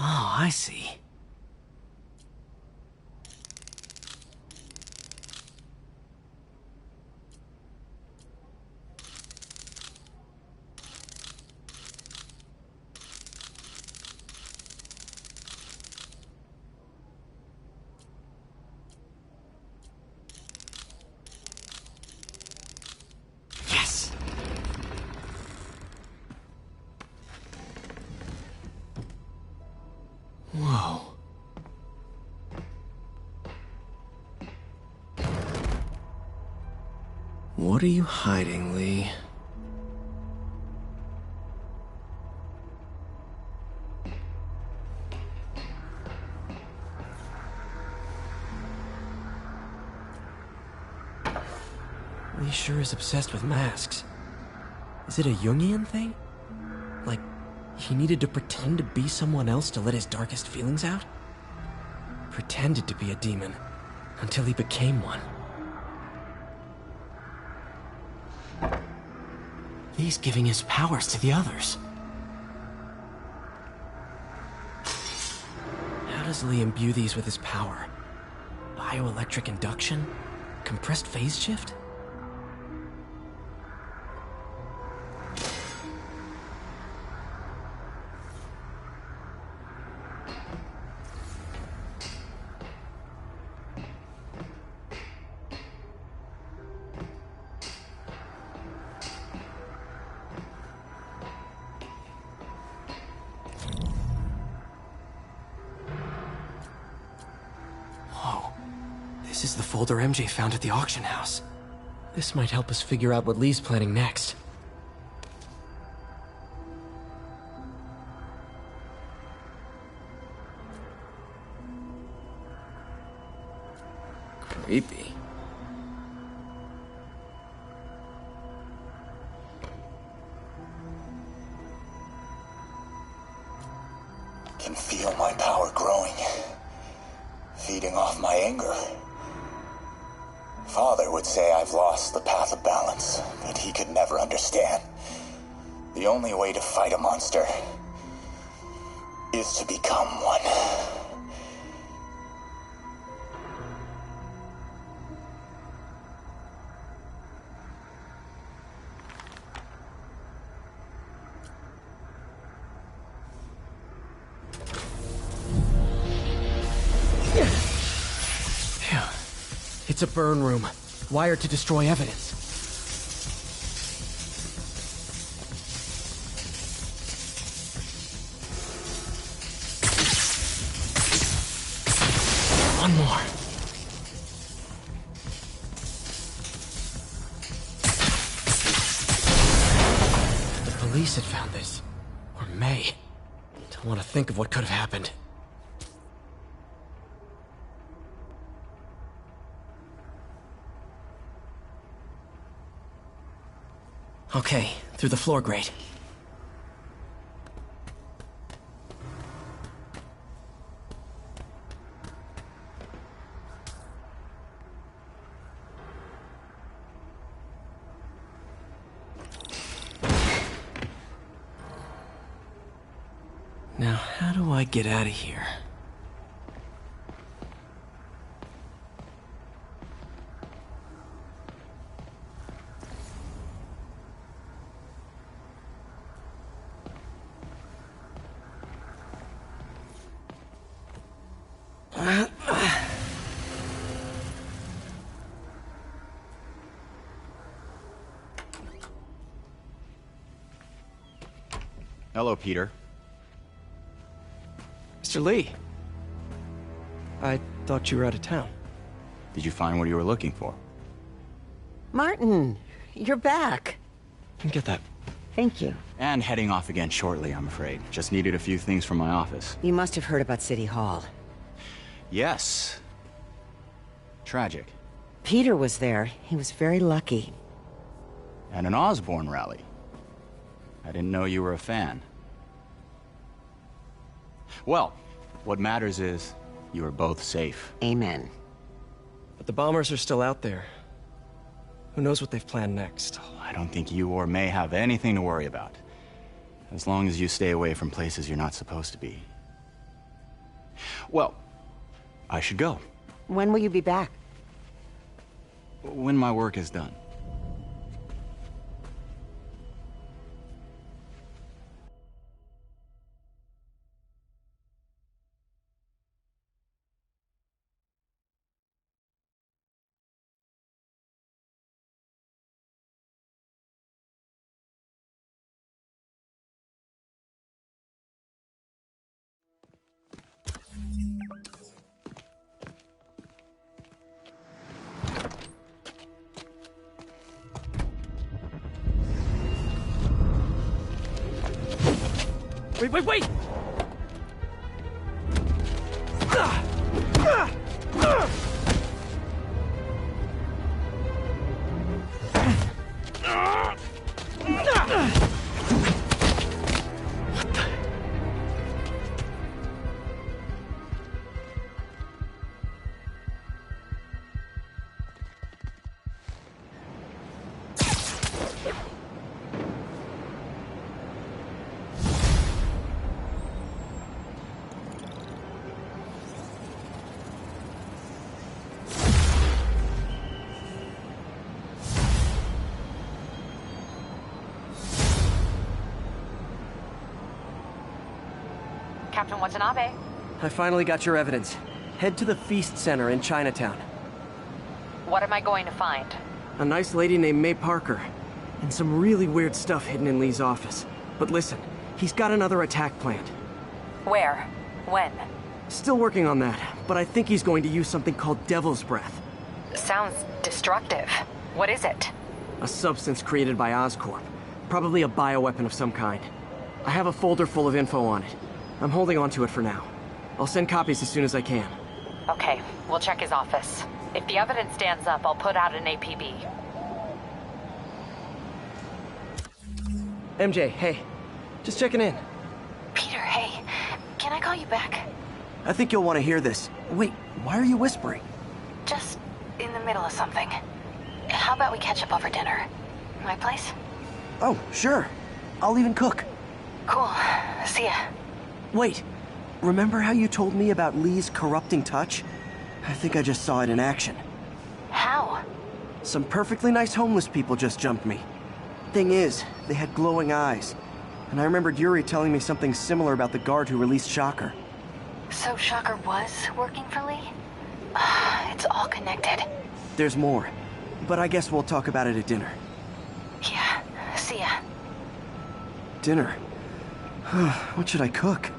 Oh, I see. What are you hiding, Lee? Lee sure is obsessed with masks. Is it a Jungian thing? Like, he needed to pretend to be someone else to let his darkest feelings out? Pretended to be a demon, until he became one. He's giving his powers to the others. How does Lee imbue these with his power? Bioelectric induction? Compressed phase shift? This is the folder MJ found at the auction house. This might help us figure out what Lee's planning next. Creepy. Can feel my power growing, feeding off my anger. Father would say I've lost the path of balance, but he could never understand. The only way to fight a monster is to become one. It's a burn room, wired to destroy evidence. One more. The police had found this. Or May. Don't want to think of what could have happened. Okay, through the floor grate. Now, how do I get out of here? Hello, Peter. Mr. Lee. I thought you were out of town. Did you find what you were looking for? Martin, you're back. Get that. Thank you. And heading off again shortly, I'm afraid. Just needed a few things from my office. You must have heard about City Hall. Yes. Tragic. Peter was there. He was very lucky. At an Osborn rally. I didn't know you were a fan. Well, what matters is you are both safe. Amen. But the bombers are still out there. Who knows what they've planned next? I don't think you or May have anything to worry about. As long as you stay away from places you're not supposed to be. Well, I should go. When will you be back? When my work is done. Wait! Captain Watanabe. I finally got your evidence. Head to the Feast Center in Chinatown. What am I going to find? A nice lady named May Parker. And some really weird stuff hidden in Lee's office. But listen, he's got another attack planned. Where? When? Still working on that, but I think he's going to use something called Devil's Breath. Sounds destructive. What is it? A substance created by Oscorp. Probably a bioweapon of some kind. I have a folder full of info on it. I'm holding on to it for now. I'll send copies as soon as I can. Okay, we'll check his office. If the evidence stands up, I'll put out an APB. MJ, hey. Just checking in. Peter, hey. Can I call you back? I think you'll want to hear this. Wait, why are you whispering? Just in the middle of something. How about we catch up over dinner? My place? Oh, sure. I'll even cook. Cool. See ya. Wait, remember how you told me about Lee's corrupting touch? I think I just saw it in action. How? Some perfectly nice homeless people just jumped me. Thing is, they had glowing eyes. And I remembered Yuri telling me something similar about the guard who released Shocker. So Shocker was working for Lee? It's all connected. There's more, but I guess we'll talk about it at dinner. Yeah, see ya. Dinner? What should I cook?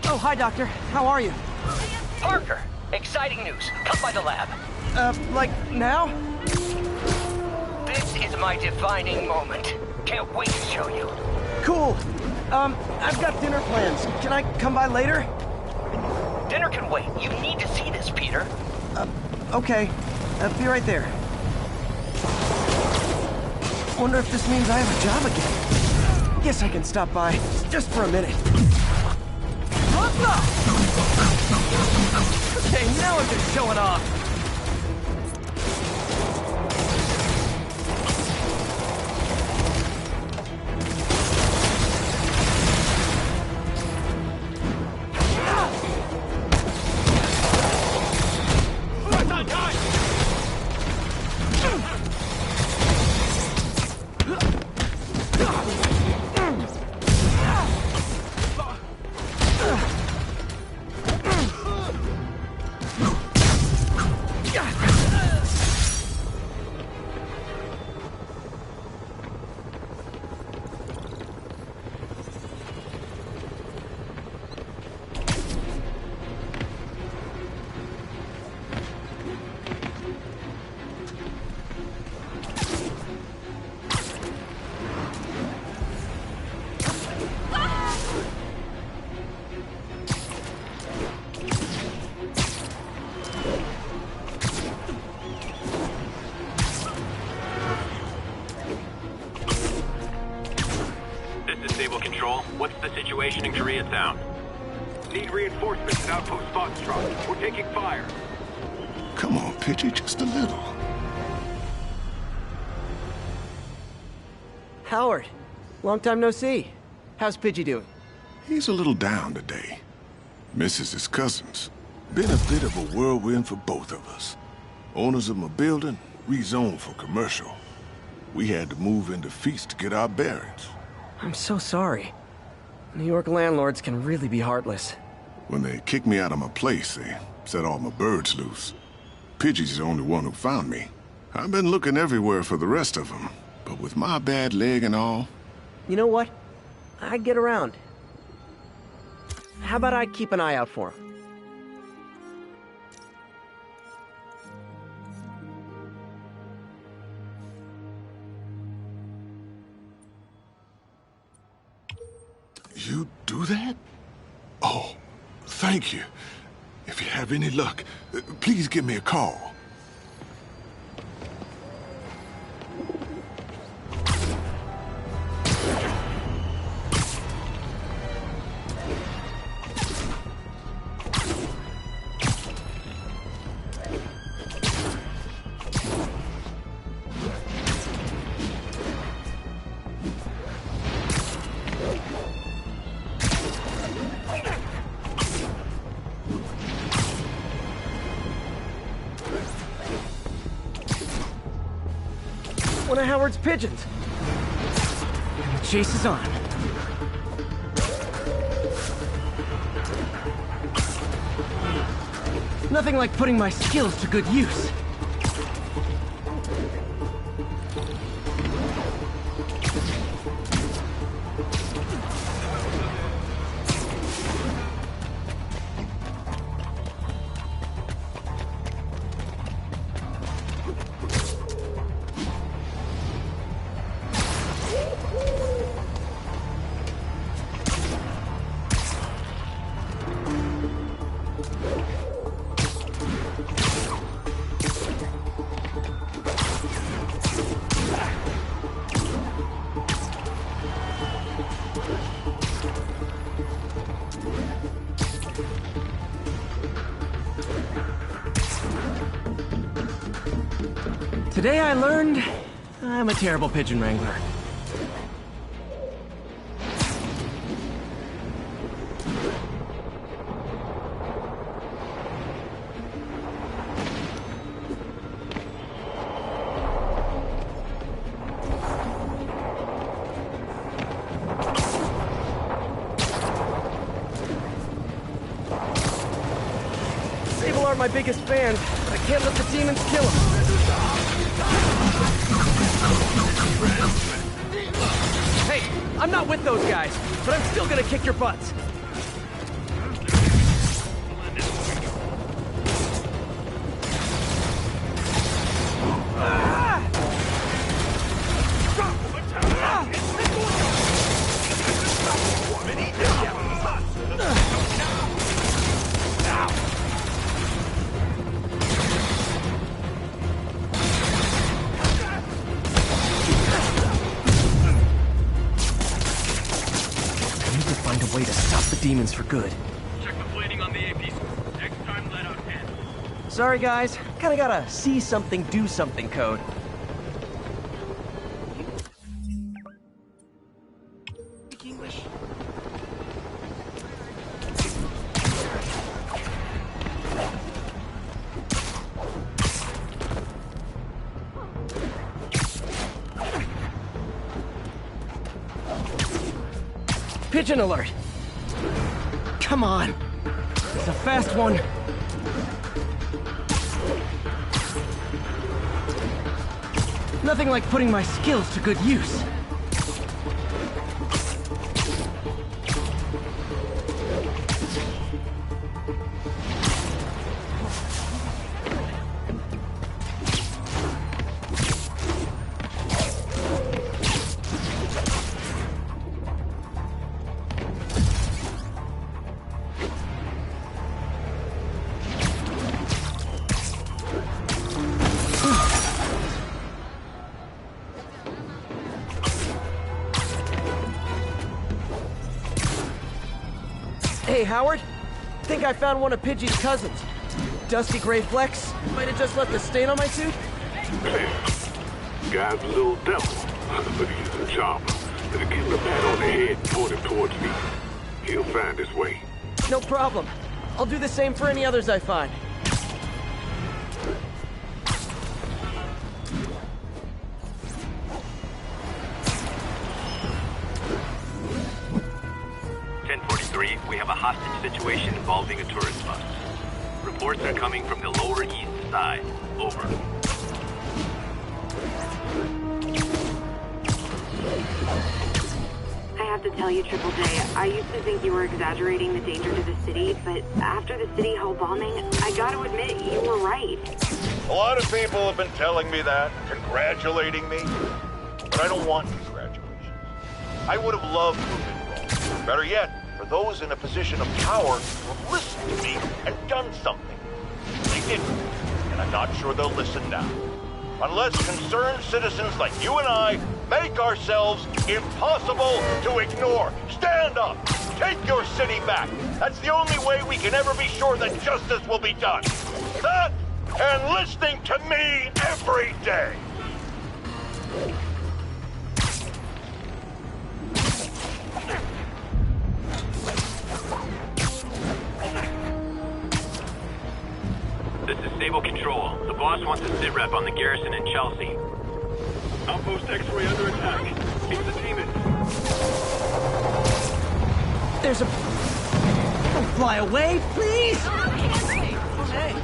Oh, hi, Doctor. How are you? Parker, exciting news. Come by the lab. Like now? This is my defining moment. Can't wait to show you. Cool. I've got dinner plans. Can I come by later? Dinner can wait. You need to see this, Peter. Okay. Be right there. Wonder if this means I have a job again. Guess I can stop by, just for a minute. Okay, now I'm just showing off. What's the situation in Koreatown? Need reinforcements at Outpost Foxtrot. We're taking fire. Come on, Pidgey, just a little. Howard, long time no see. How's Pidgey doing? He's a little down today. Misses his cousins. Been a bit of a whirlwind for both of us. Owners of my building rezoned for commercial. We had to move into Feast to get our bearings. I'm so sorry. New York landlords can really be heartless. When they kicked me out of my place, they set all my birds loose. Pidgey's the only one who found me. I've been looking everywhere for the rest of them, but with my bad leg and all... You know what? I'd get around. How about I keep an eye out for him? You do that? Oh, thank you. If you have any luck, please give me a call. One of Howard's pigeons. And the chase is on. Nothing like putting my skills to good use. Today I learned I'm a terrible pigeon wrangler. Sable aren't my biggest fans, but I can't let the demons kill them. Hey, I'm not with those guys, but I'm still gonna kick your butts. demons for good. Check the plating on the AP. Next time, let out 10. Sorry, guys. Kinda got a see something, do something code. English. Pigeon alert! Come on! It's a fast one! Nothing like putting my skills to good use. Hey, Howard. Think I found one of Pidgey's cousins. Dusty gray flecks. Might have just left a stain on my suit. Guy's a little devil, but he's a charmer. Give him a pat on the head and point him towards me. He'll find his way. No problem. I'll do the same for any others I find. We have a hostage situation involving a tourist bus. Reports are coming from the Lower East Side. Over. I have to tell you, Triple J, I used to think you were exaggerating the danger to the city, but after the City Hall bombing, I gotta admit, you were right. A lot of people have been telling me that, congratulating me, but I don't want congratulations. I would have loved to have been wrong. Better yet, for those in a position of power who have listened to me and done something. They didn't, and I'm not sure they'll listen now. Unless concerned citizens like you and I make ourselves impossible to ignore. Stand up! Take your city back! That's the only way we can ever be sure that justice will be done. That, and listening to me every day! This is Stable Control. The boss wants a sit rep on the garrison in Chelsea. Outpost X-ray under attack. It's the demon. There's a... Don't fly away, please! Hey.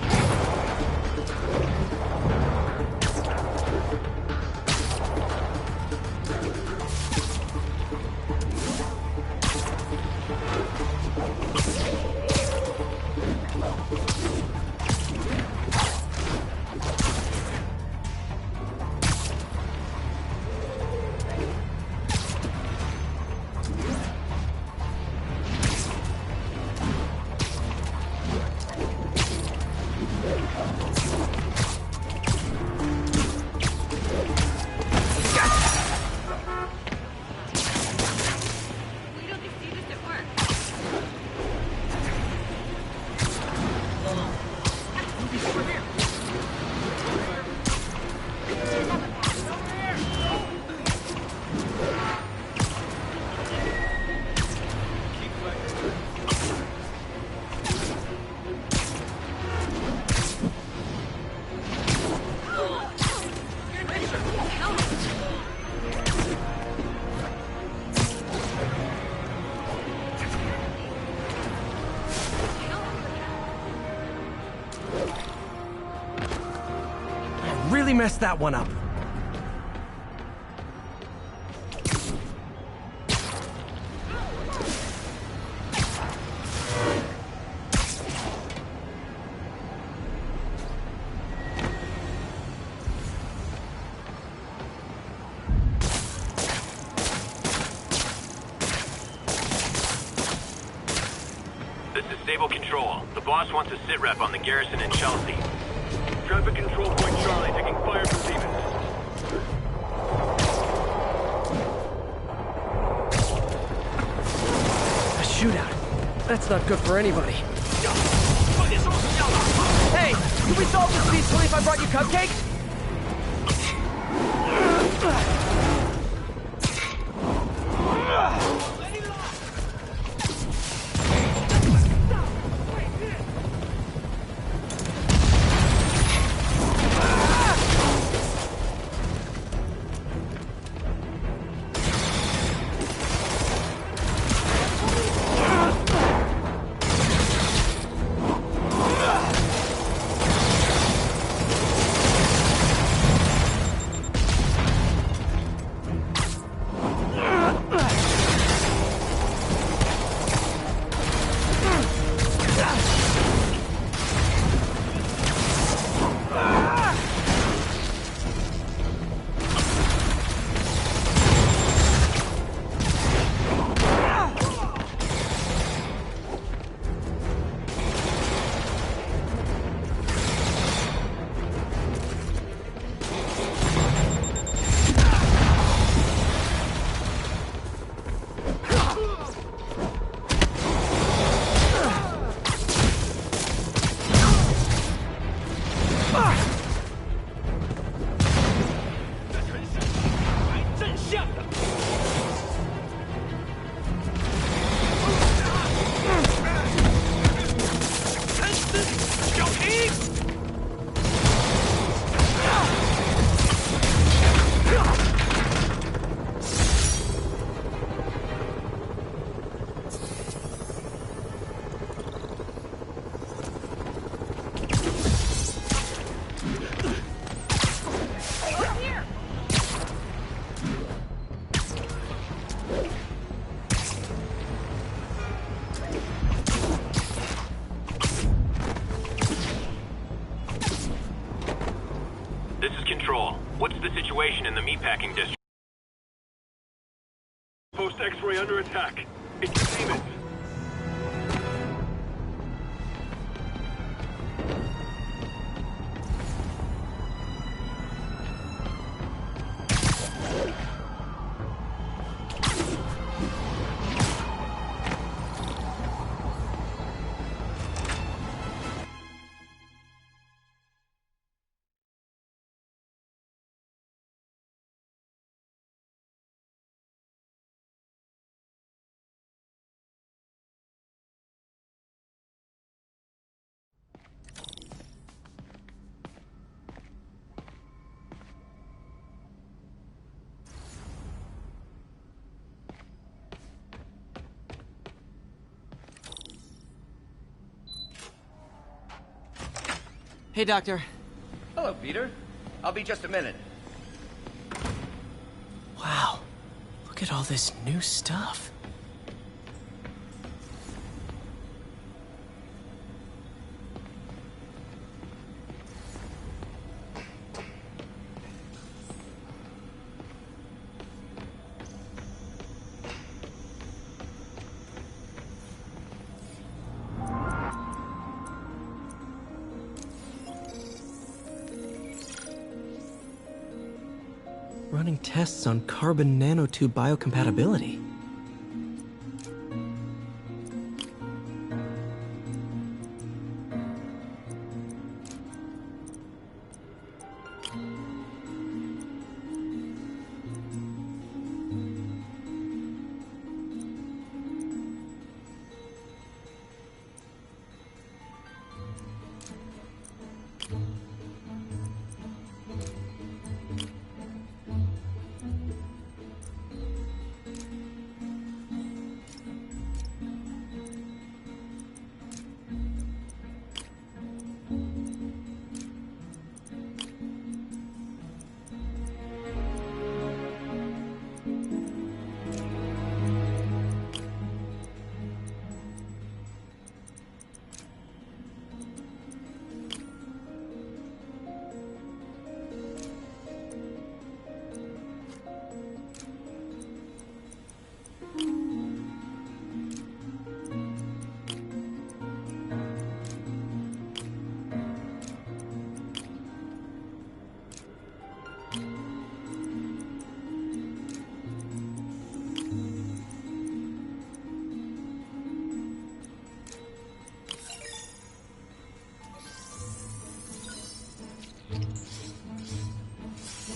Really messed that one up. This is Stable Control. The boss wants a sit rep on the garrison in Chelsea. Traffic control point Charlie taking fire from demons. A shootout. That's not good for anybody. Hey, can we solve this peacefully if I brought you cupcakes? What's the situation in the meatpacking district? Post X-ray under attack. It's Demons. Hey, Doctor. Hello, Peter. I'll be just a minute. Wow. Look at all this new stuff. Running tests on carbon nanotube biocompatibility.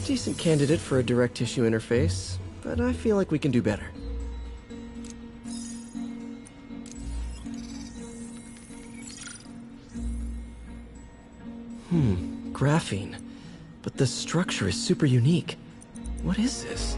Decent candidate for a direct tissue interface, but I feel like we can do better. Graphene. But the structure is super unique. What is this?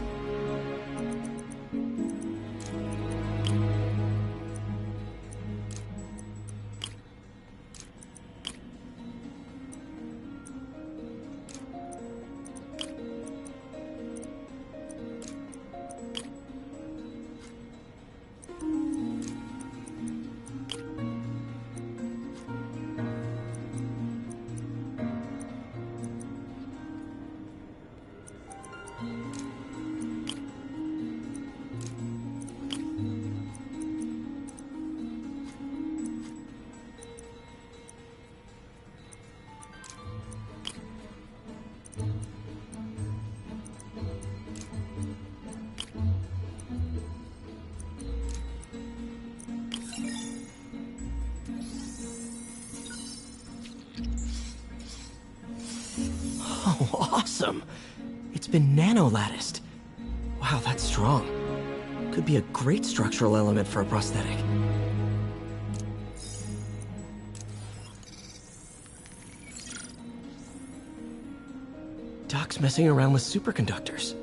Oh, awesome! It's been nano-latticed. Wow, that's strong. Could be a great structural element for a prosthetic. Doc's messing around with superconductors.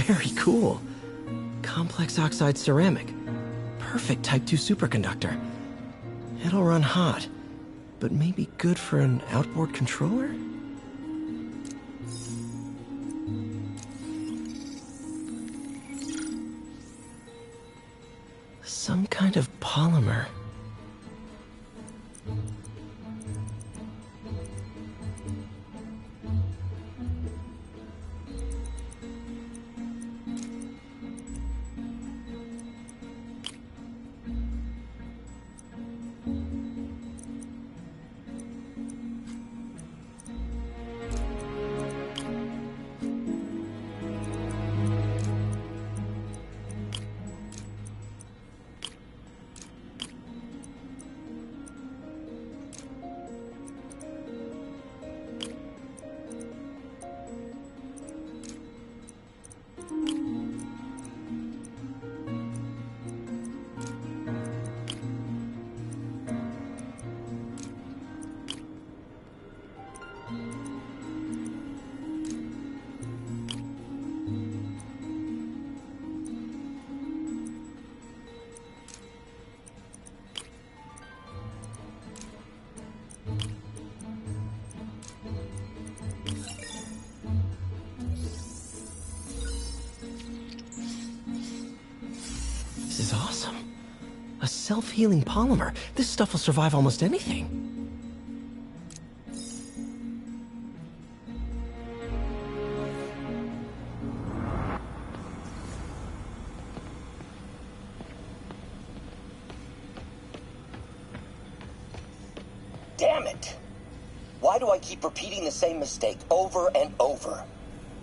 Very cool. Complex oxide ceramic. Perfect Type 2 superconductor. It'll run hot, but maybe good for an outboard controller? Some kind of polymer. This is awesome. A self-healing polymer. This stuff will survive almost anything. Damn it! Why do I keep repeating the same mistake over and over?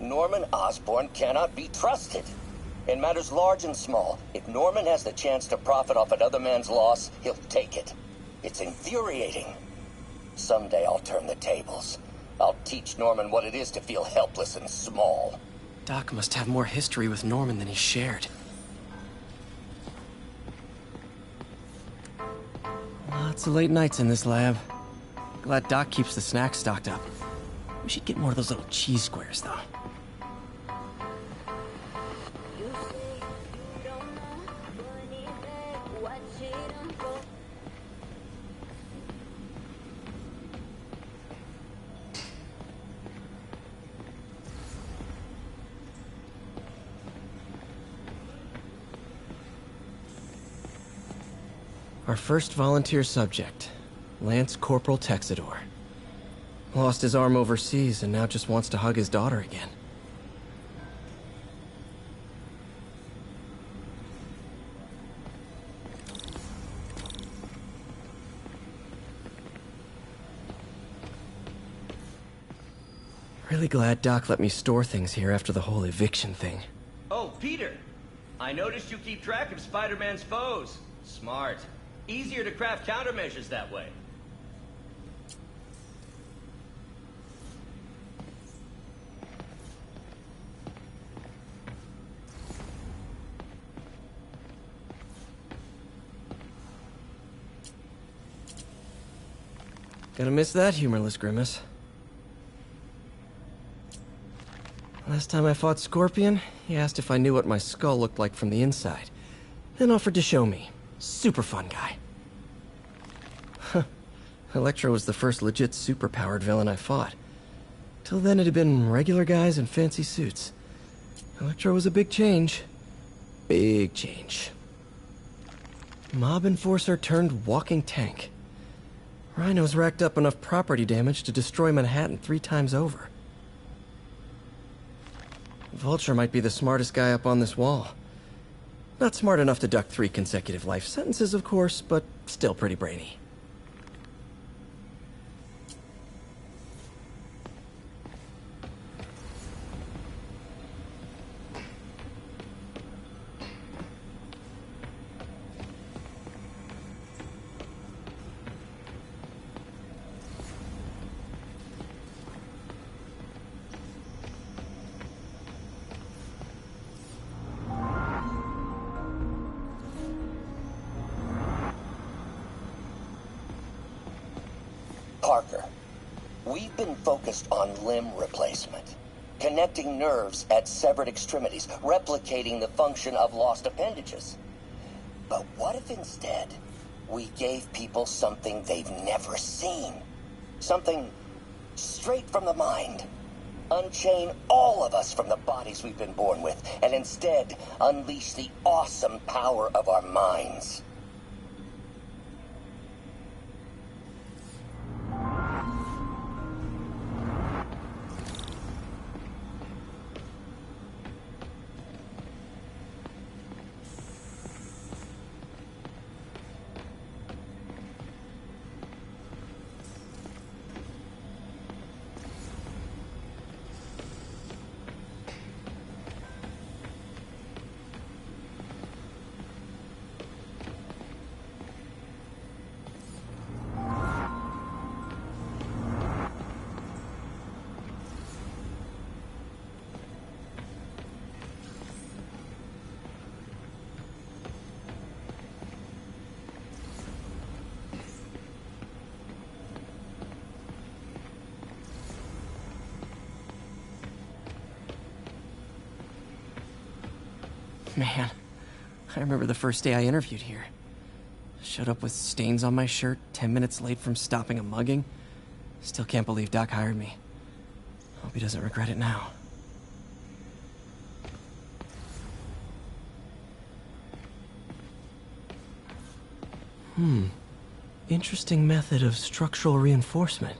Norman Osborn cannot be trusted. In matters large and small, if Norman has the chance to profit off another man's loss, he'll take it. It's infuriating. Someday I'll turn the tables. I'll teach Norman what it is to feel helpless and small. Doc must have more history with Norman than he shared. Lots of late nights in this lab. Glad Doc keeps the snacks stocked up. We should get more of those little cheese squares, though. Our first volunteer subject, Lance Corporal Texador. Lost his arm overseas and now just wants to hug his daughter again. Really glad Doc let me store things here after the whole eviction thing. Oh, Peter! I noticed you keep track of Spider-Man's foes. Smart. Easier to craft countermeasures that way. Gonna miss that humorless grimace. Last time I fought Scorpion, he asked if I knew what my skull looked like from the inside, then offered to show me. Super fun guy. Huh. Electro was the first legit superpowered villain I fought. Till then it had been regular guys in fancy suits. Electro was a big change. Big change. Mob enforcer turned walking tank. Rhino's racked up enough property damage to destroy Manhattan 3 times over. Vulture might be the smartest guy up on this wall. Not smart enough to duck 3 consecutive life sentences, of course, but still pretty brainy. Parker, we've been focused on limb replacement, connecting nerves at severed extremities, replicating the function of lost appendages. But what if instead we gave people something they've never seen? Something straight from the mind. unchain all of us from the bodies we've been born with, and instead unleash the awesome power of our minds. Man, I remember the first day I interviewed here. Showed up with stains on my shirt, 10 minutes late from stopping a mugging. Still can't believe Doc hired me. Hope he doesn't regret it now. Interesting method of structural reinforcement.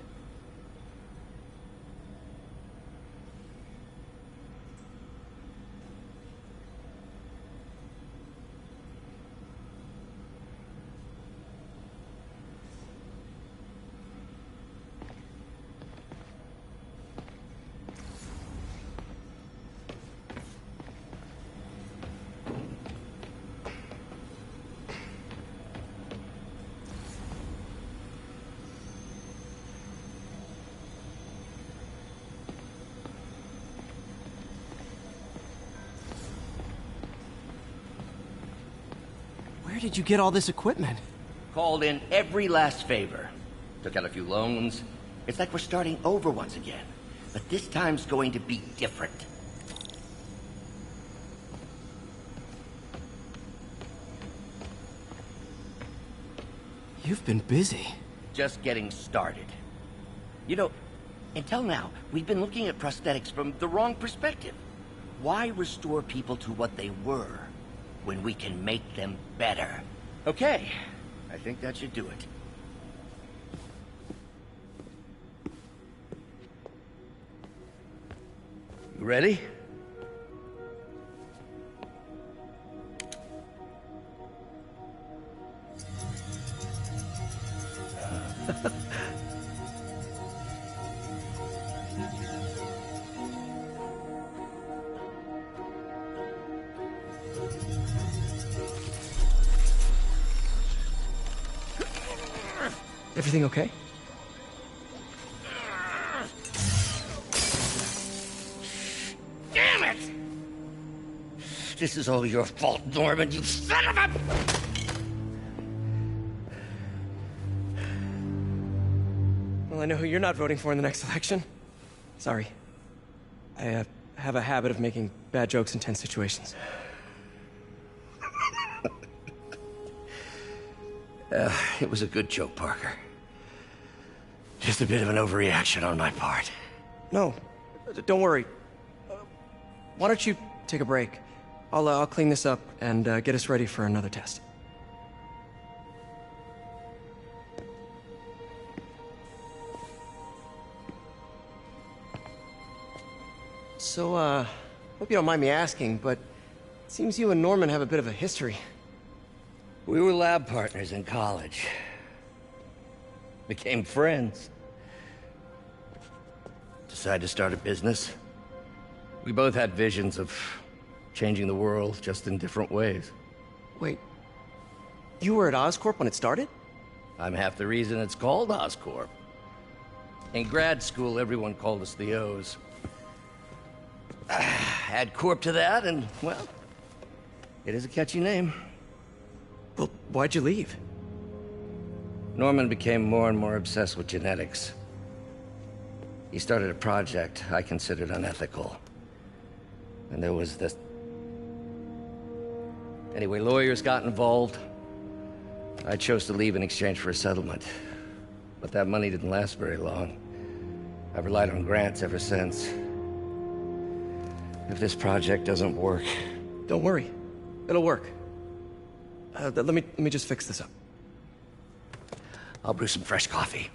Where did you get all this equipment? Called in every last favor. Took out a few loans. It's like we're starting over once again. But this time's going to be different. You've been busy. Just getting started. You know, until now, we've been looking at prosthetics from the wrong perspective. Why restore people to what they were when we can make them better? Okay, I think that should do it. You ready? Everything okay? Damn it! This is all your fault, Norman, you son of a... Well, I know who you're not voting for in the next election. Sorry. I have a habit of making bad jokes in tense situations. It was a good joke, Parker. Just a bit of an overreaction on my part. No, don't worry. Why don't you take a break? I'll clean this up and get us ready for another test. So, hope you don't mind me asking, but it seems you and Norman have a bit of a history. We were lab partners in college. Became friends. Decided to start a business. We both had visions of changing the world, just in different ways. Wait, you were at Oscorp when it started? I'm half the reason it's called Oscorp. In grad school, everyone called us the O's. Add Corp to that, and, well, it is a catchy name. Well, why'd you leave? Norman became more and more obsessed with genetics. He started a project I considered unethical. And there was this... Anyway, lawyers got involved. I chose to leave in exchange for a settlement. But that money didn't last very long. I've relied on grants ever since. If this project doesn't work... Don't worry. It'll work. Let me just fix this up. I'll brew some fresh coffee.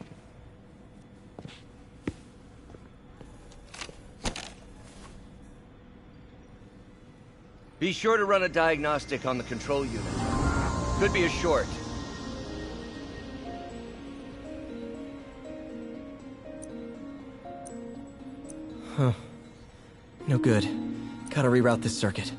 Be sure to run a diagnostic on the control unit. Could be a short. Huh. No good. Gotta reroute this circuit.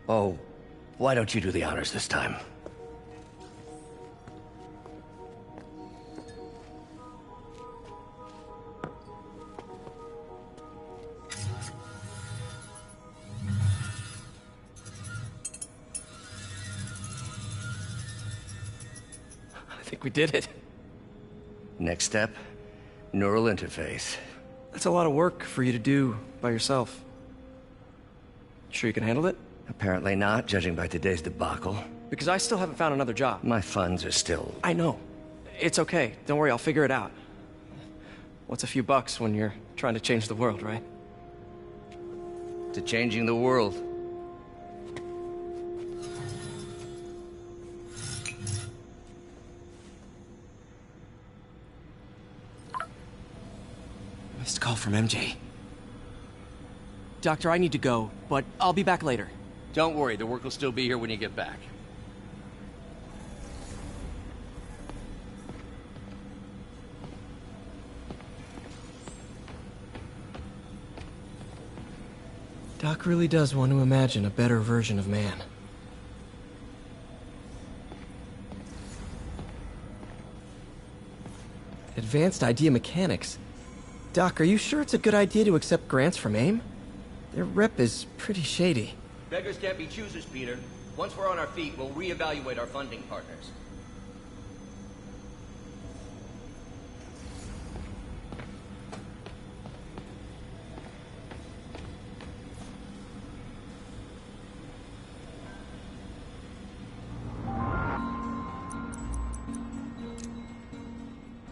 Oh, why don't you do the honors this time? I think we did it. Next step, neural interface. That's a lot of work for you to do by yourself. Sure you can handle it? Apparently not, judging by today's debacle. Because I still haven't found another job. My funds are still... I know. It's okay. Don't worry, I'll figure it out. What's a few bucks when you're trying to change the world, right? To changing the world. Missed call from MJ. Doctor, I need to go, but I'll be back later. Don't worry, the work will still be here when you get back. Doc really does want to imagine a better version of man. Advanced idea mechanics. Doc, are you sure it's a good idea to accept grants from AIM? Their rep is pretty shady. Beggars can't be choosers, Peter. Once we're on our feet, we'll reevaluate our funding partners.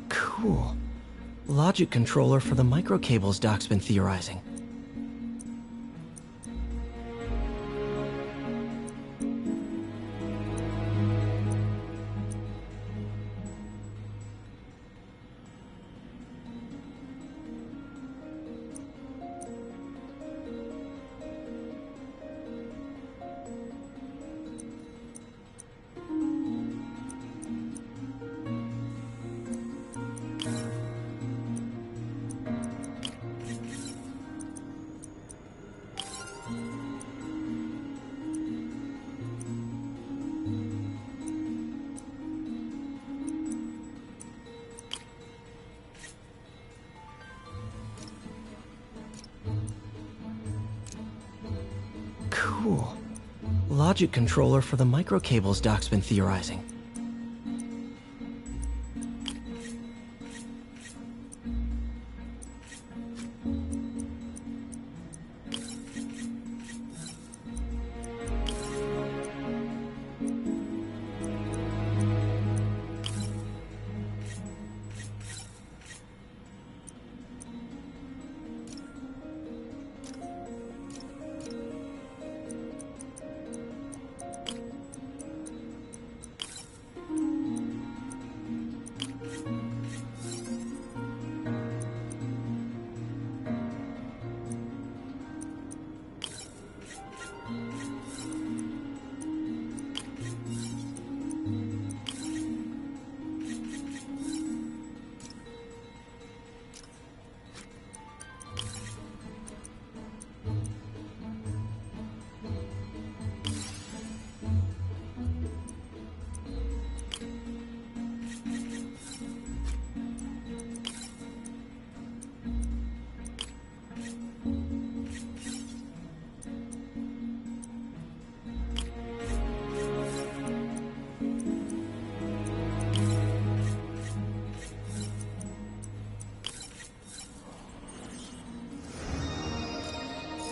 Cool. Logic controller for the microcables Doc's been theorizing. Cool. Logic controller for the microcables Doc's been theorizing.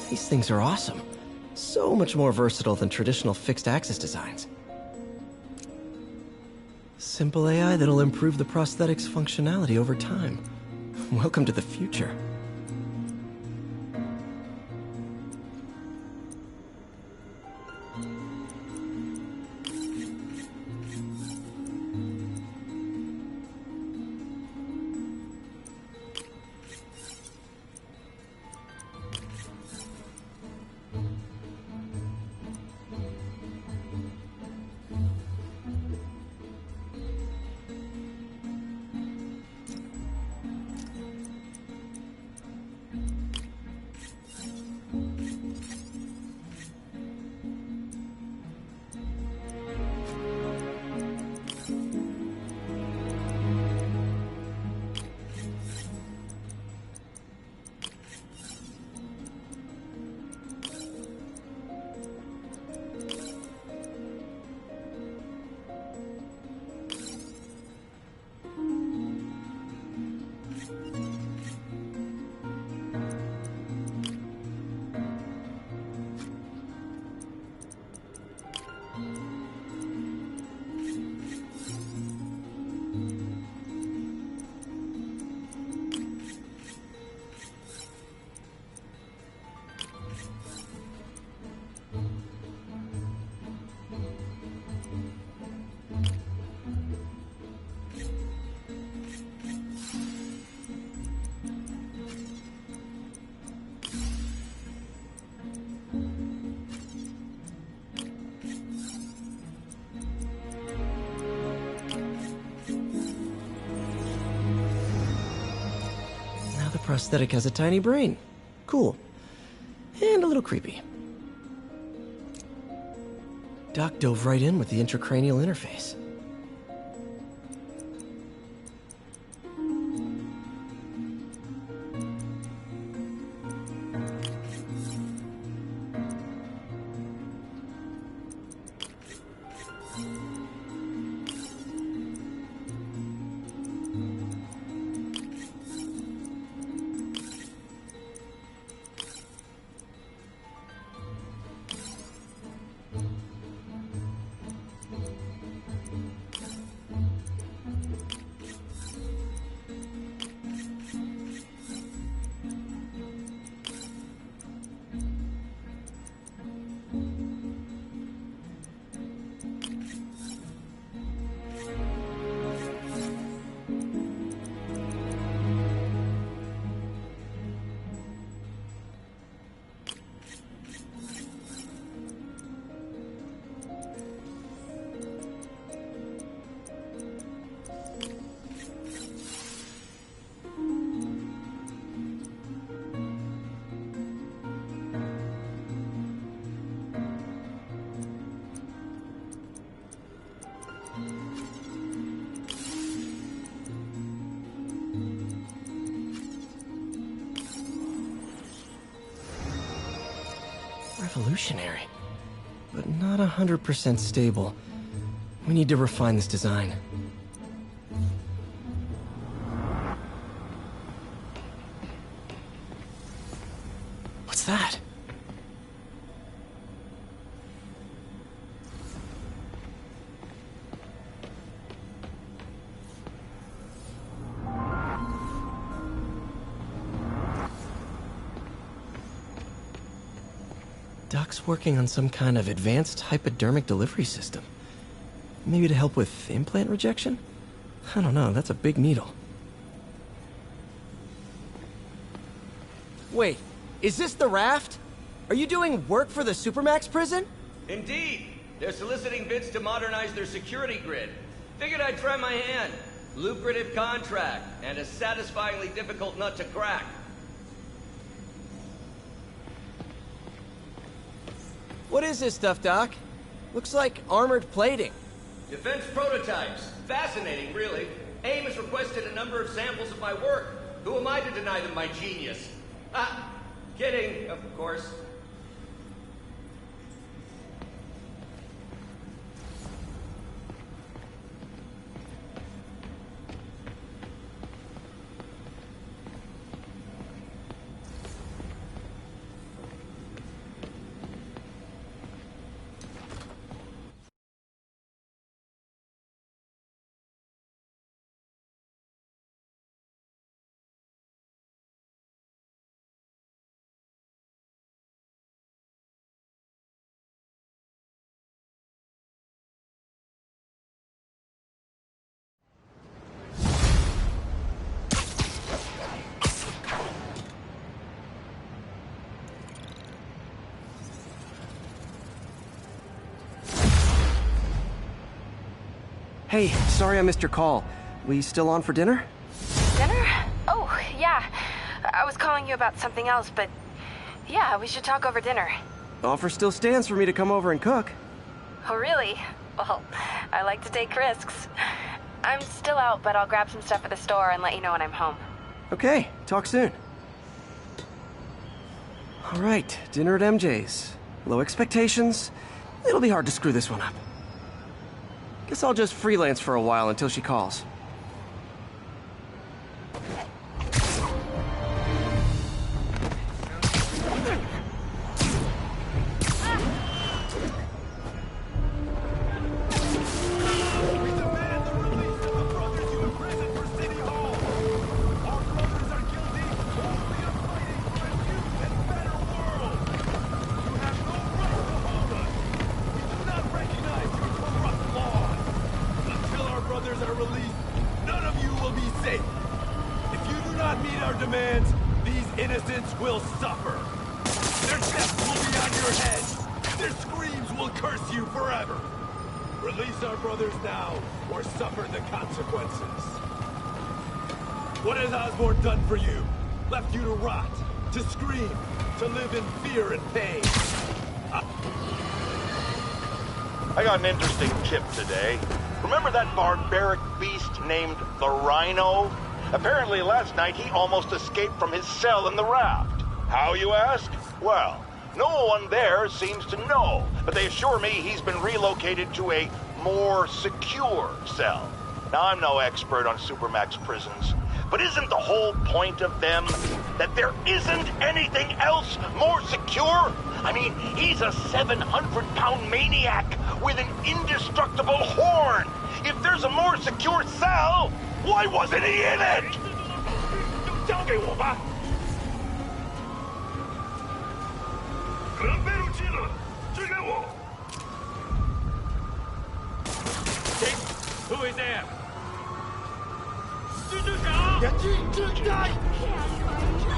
These things are awesome. So much more versatile than traditional fixed-axis designs. Simple AI that'll improve the prosthetic's functionality over time. Welcome to the future. Prosthetic has a tiny brain. Cool. And a little creepy. Doc dove right in with the intracranial interface. revolutionary, but not 100% stable. We need to refine this design. What's that? Doc's working on some kind of advanced hypodermic delivery system. Maybe to help with implant rejection? I don't know, that's a big needle. Wait, is this the raft? Are you doing work for the Supermax prison? Indeed. They're soliciting bids to modernize their security grid. Figured I'd try my hand. Lucrative contract, and a satisfyingly difficult nut to crack. What is this stuff, Doc? Looks like armored plating. Defense prototypes. Fascinating, really. AIM has requested a number of samples of my work. Who am I to deny them my genius? Ah, kidding, of course. Hey, sorry I missed your call. We still on for dinner? Dinner? Oh, yeah. I was calling you about something else, but yeah, we should talk over dinner. Offer still stands for me to come over and cook. Oh, really? Well, I like to take risks. I'm still out, but I'll grab some stuff at the store and let you know when I'm home. Okay, talk soon. All right, dinner at MJ's. Low expectations. It'll be hard to screw this one up. Guess I'll just freelance for a while until she calls. Release our brothers now, or suffer the consequences. What has Osborn done for you? Left you to rot, to scream, to live in fear and pain. I got an interesting tip today. Remember that barbaric beast named the Rhino? Apparently last night he almost escaped from his cell in the raft. How, you ask? Well, no one there seems to know, but they assure me he's been relocated to a more secure cell. Now, I'm no expert on Supermax prisons, but isn't the whole point of them that there isn't anything else more secure? I mean, he's a 700-pound maniac with an indestructible horn. If there's a more secure cell, why wasn't he in it? 交给我吧。可能被入侵了，支给我。Who is there? 蜘蛛侠！人质震开！ Hey,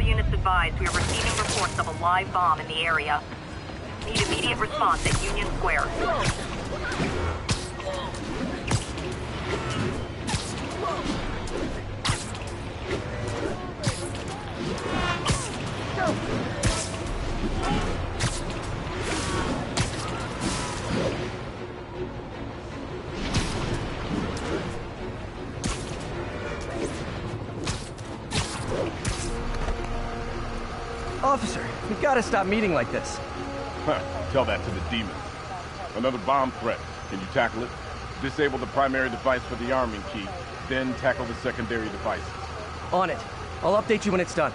units advised we are receiving reports of a live bomb in the area. Need immediate response at Union Square. Officer, you gotta stop meeting like this. Huh, tell that to the demons. Another bomb threat. Can you tackle it? Disable the primary device for the arming key, then tackle the secondary devices. On it. I'll update you when it's done.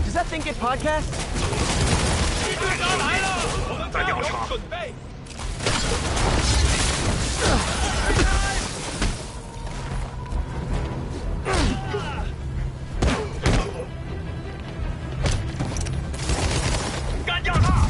Does that thing get podcasts? 在调查。准备。干掉他！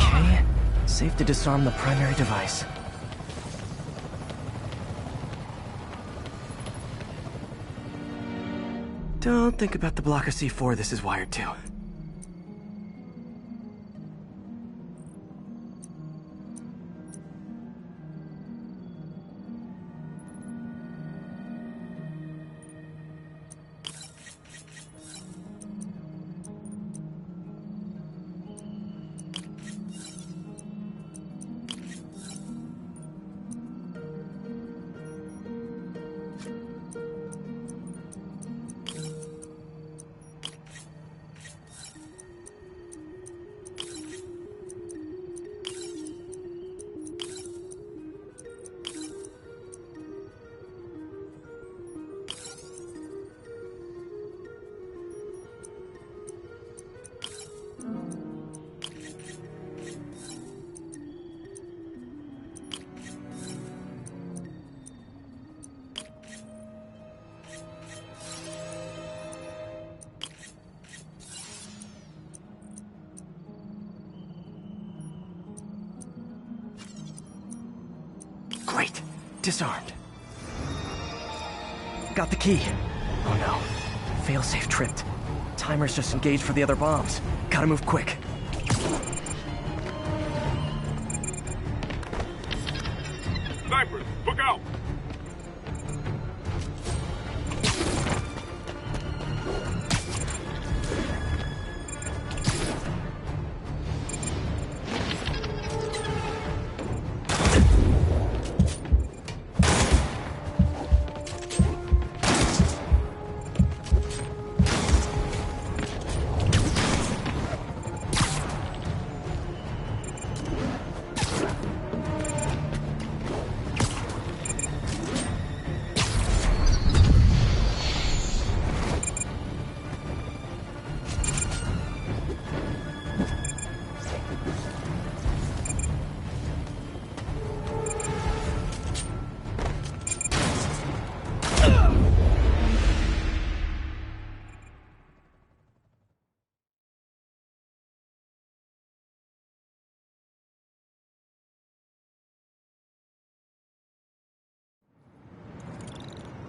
Okay, safe to disarm the primary device. Don't think about the block of C4 this is wired to. Great. Disarmed. Got the key. Oh no. Failsafe tripped. Timer's just engaged for the other bombs. Gotta move quick. Snipers, look out!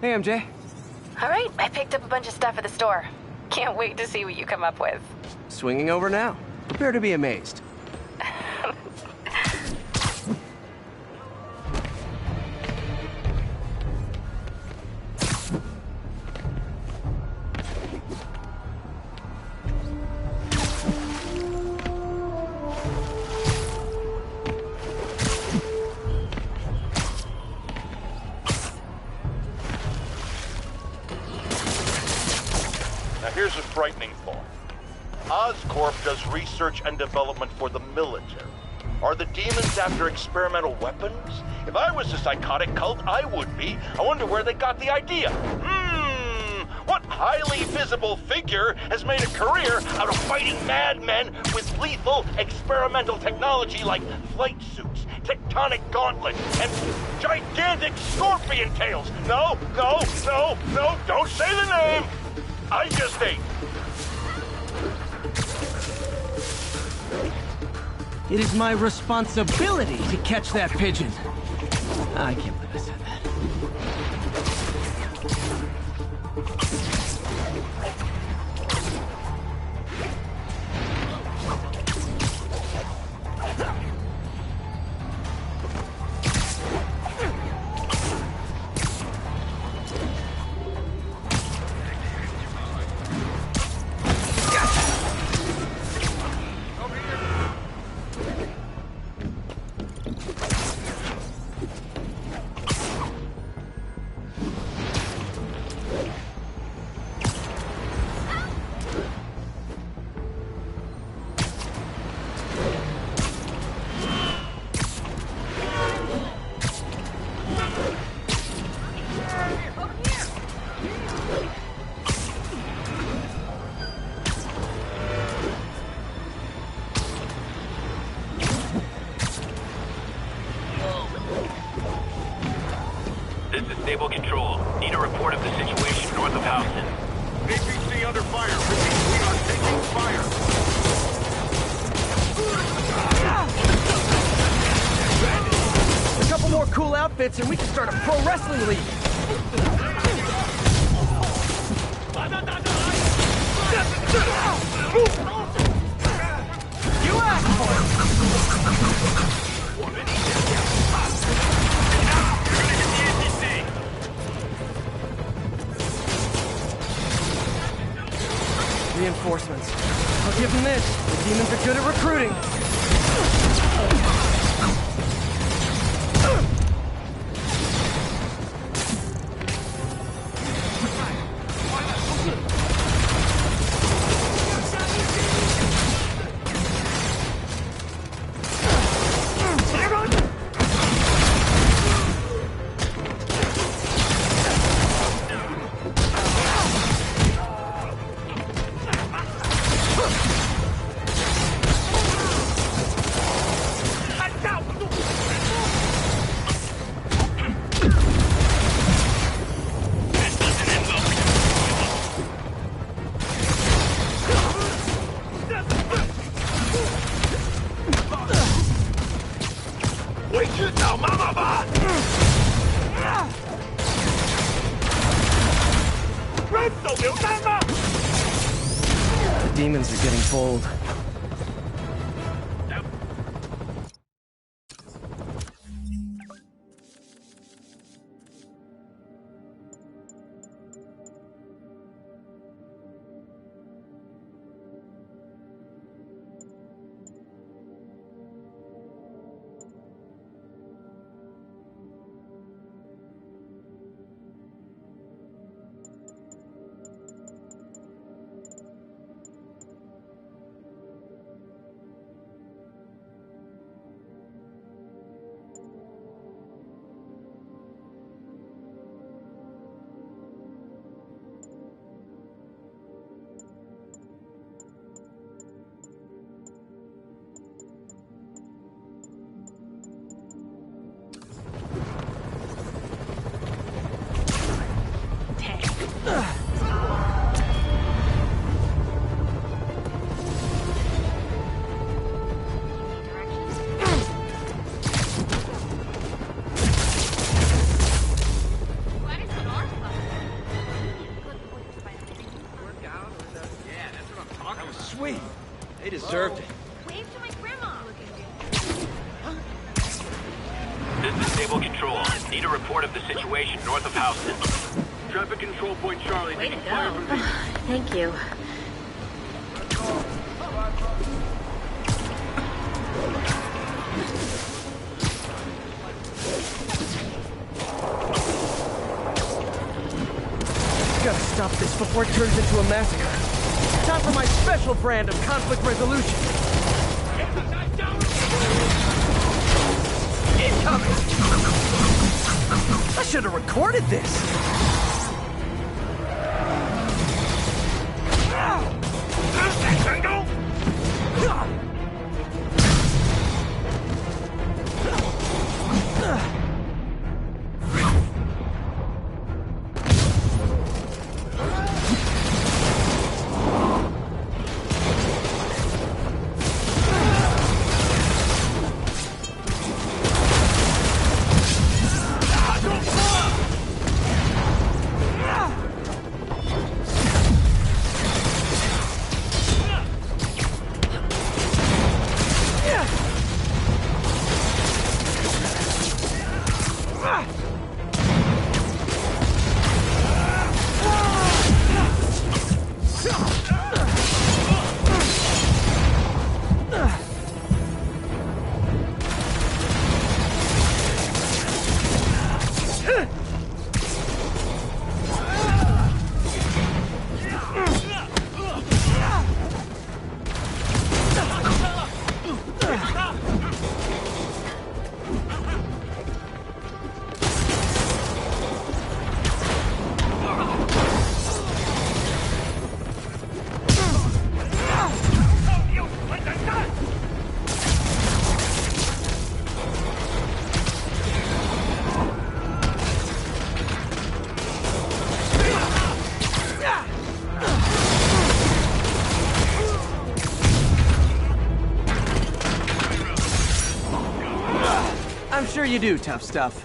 Hey, MJ. All right, I picked up a bunch of stuff at the store. Can't wait to see what you come up with. Swinging over now. Prepare to be amazed. frightening thought. Oscorp does research and development for the military. Are the demons after experimental weapons? If I was a psychotic cult, I would be. I wonder where they got the idea. What highly visible figure has made a career out of fighting madmen with lethal experimental technology like flight suits, tectonic gauntlets, and gigantic scorpion tails? No, don't say the name! I just ate. It is my responsibility to catch that pigeon. I can't believe I said that. Stable control. Need a report of the situation north of Houston. APC under fire. Repeat, we are taking fire. A couple more cool outfits and we can start a pro wrestling league. You asked for it. Reinforcements. I'll give them this. The demons are good at recruiting. The demons are getting bold. Sweet. They deserved it. Wave to my grandma. This is Stable Control. Need a report of the situation north of Houston. Traffic control point Charlie. Way to Taking fire from go. Thank you. Gotta stop this before it turns into a massacre. for my special brand of conflict resolution. Incoming! I should have recorded this. I'm sure you do, tough stuff.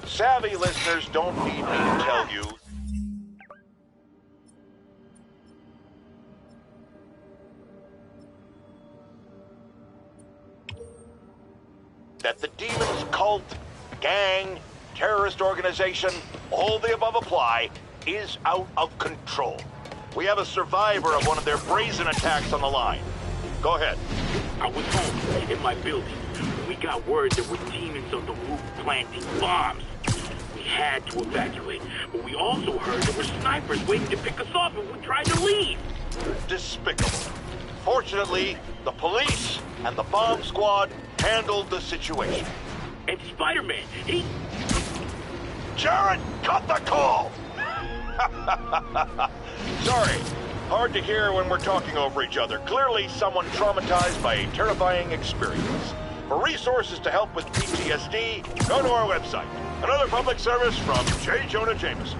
Savvy listeners don't need me to tell you that the Demon's cult, gang, terrorist organization, all the above apply, is out of control. We have a survivor of one of their brazen attacks on the line. Go ahead. I was home in my building. We got word there were demons on the roof planting bombs. We had to evacuate, but we also heard there were snipers waiting to pick us off if we tried to leave. Despicable. Fortunately, the police and the bomb squad handled the situation. And Spiderman, he... Jared, cut the call! Sorry. Hard to hear when we're talking over each other. Clearly, someone traumatized by a terrifying experience. For resources to help with PTSD, go to our website. Another public service from J. Jonah Jameson.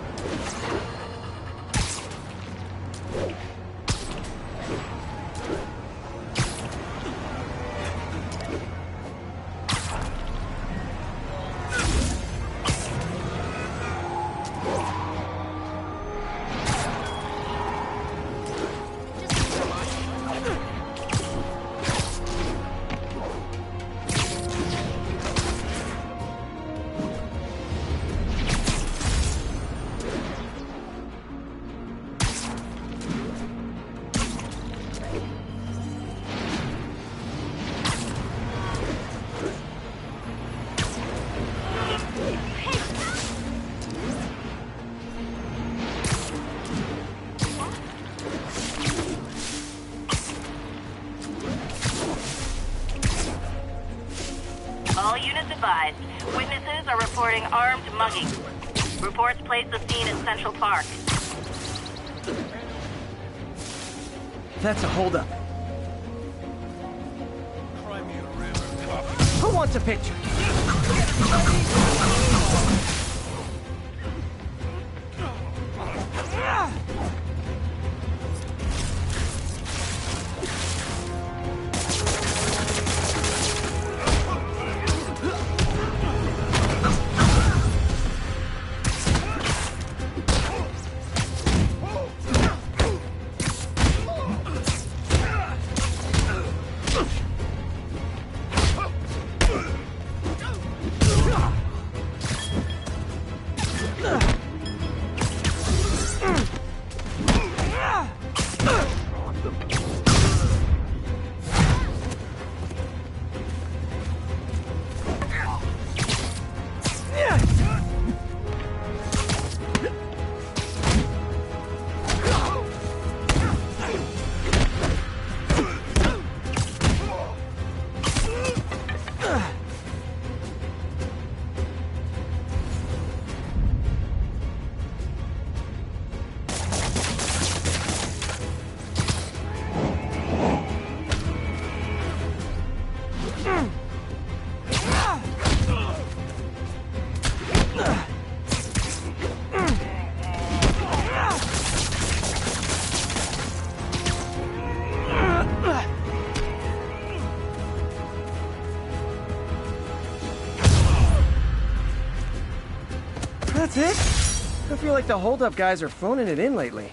All units advised. Witnesses are reporting armed mugging. Reports place the scene in Central Park. That's a holdup. Who wants a picture? That's it? I feel like the holdup guys are phoning it in lately.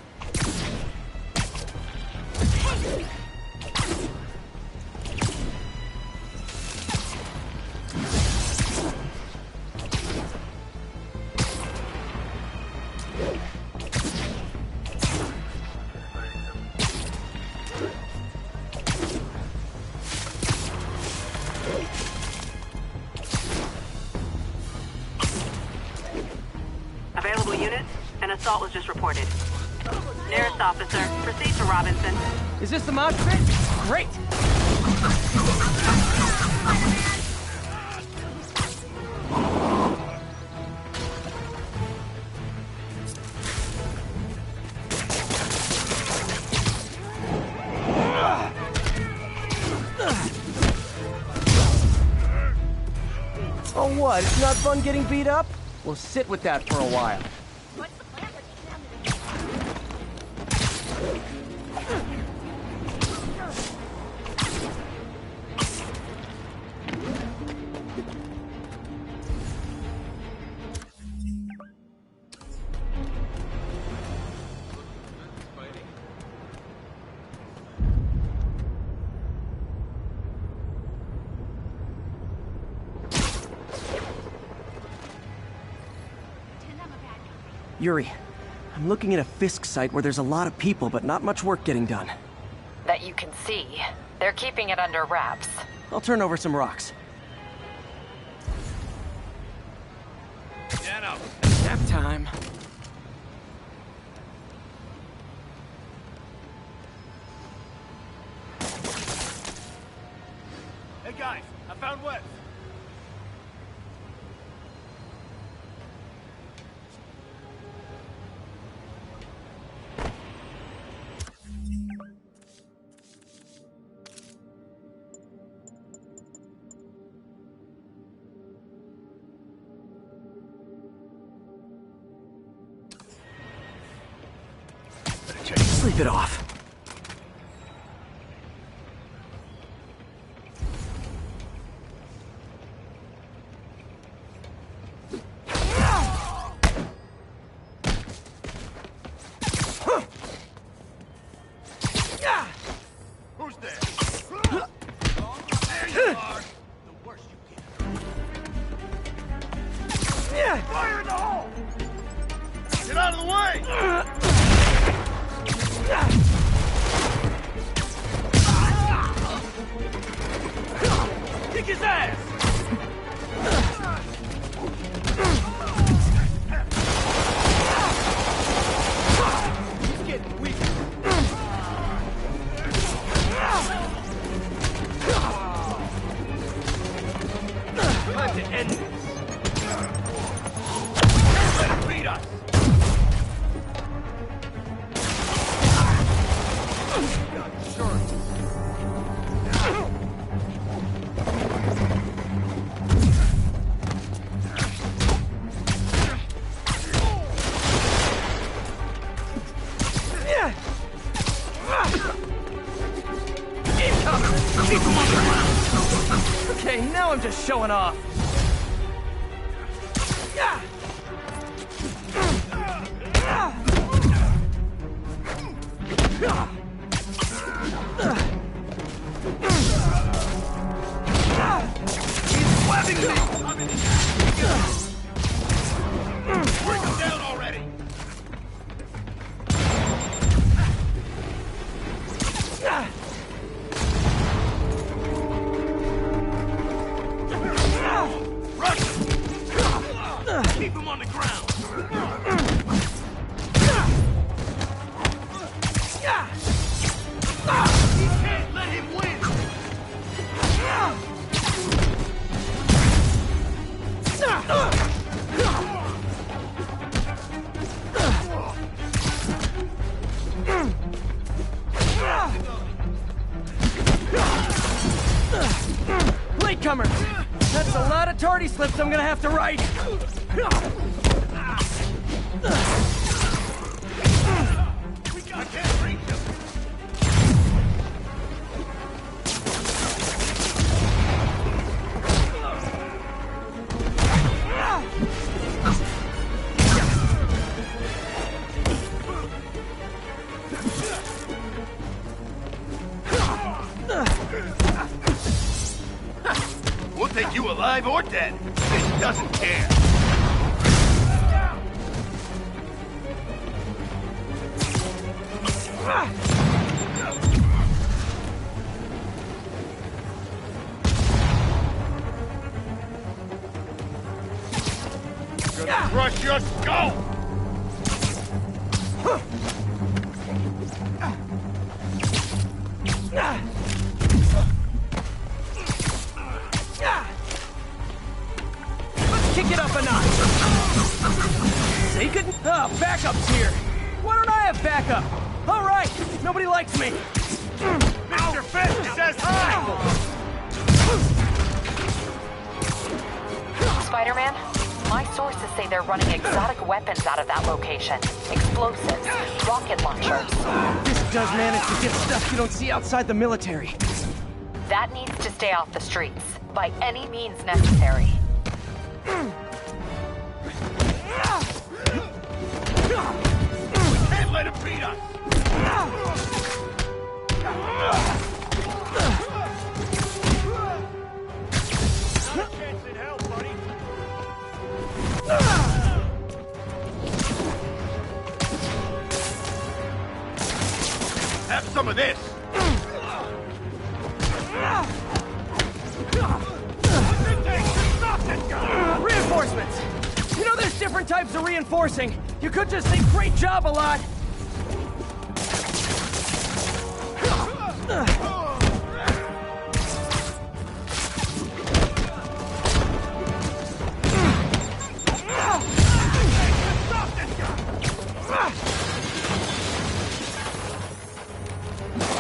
Available units, an assault was just reported. Nearest officer, proceed to Robinson. Is this the mosh pit? Great! Oh what, it's not fun getting beat up? We'll sit with that for a while. Yuri, I'm looking at a Fisk site where there's a lot of people, but not much work getting done. That you can see. They're keeping it under wraps. I'll turn over some rocks. Nap time. Hey guys, I found Wes. Sleep it off. Who's there? There you are. The worst you can. Fire in the hole! Get out of the way! Kick his ass! He's getting weak. Time to end this. Let him beat us. Okay, now I'm just showing off. He's webbing me! Bring him down already! Keep him on the ground! He can't let him win! Latecomers! That's a lot of tardy slips I'm gonna have to write! I can't reach him! take you alive or dead. It doesn't care. Gonna crush your skull! Let's kick it up a notch. Say good. Oh, backup's here. Why don't I have backup? All right. Nobody likes me. Mr. Fisk says hi! Spider-Man, my sources say they're running exotic weapons out of that location. Explosives, rocket launchers. This does manage to get stuff you don't see outside the military. That needs to stay off the streets, by any means necessary. Can't let him beat us! Chance in hell, buddy. Have some of this! Reinforcements! You know there's different types of reinforcing. You could just say great job a lot.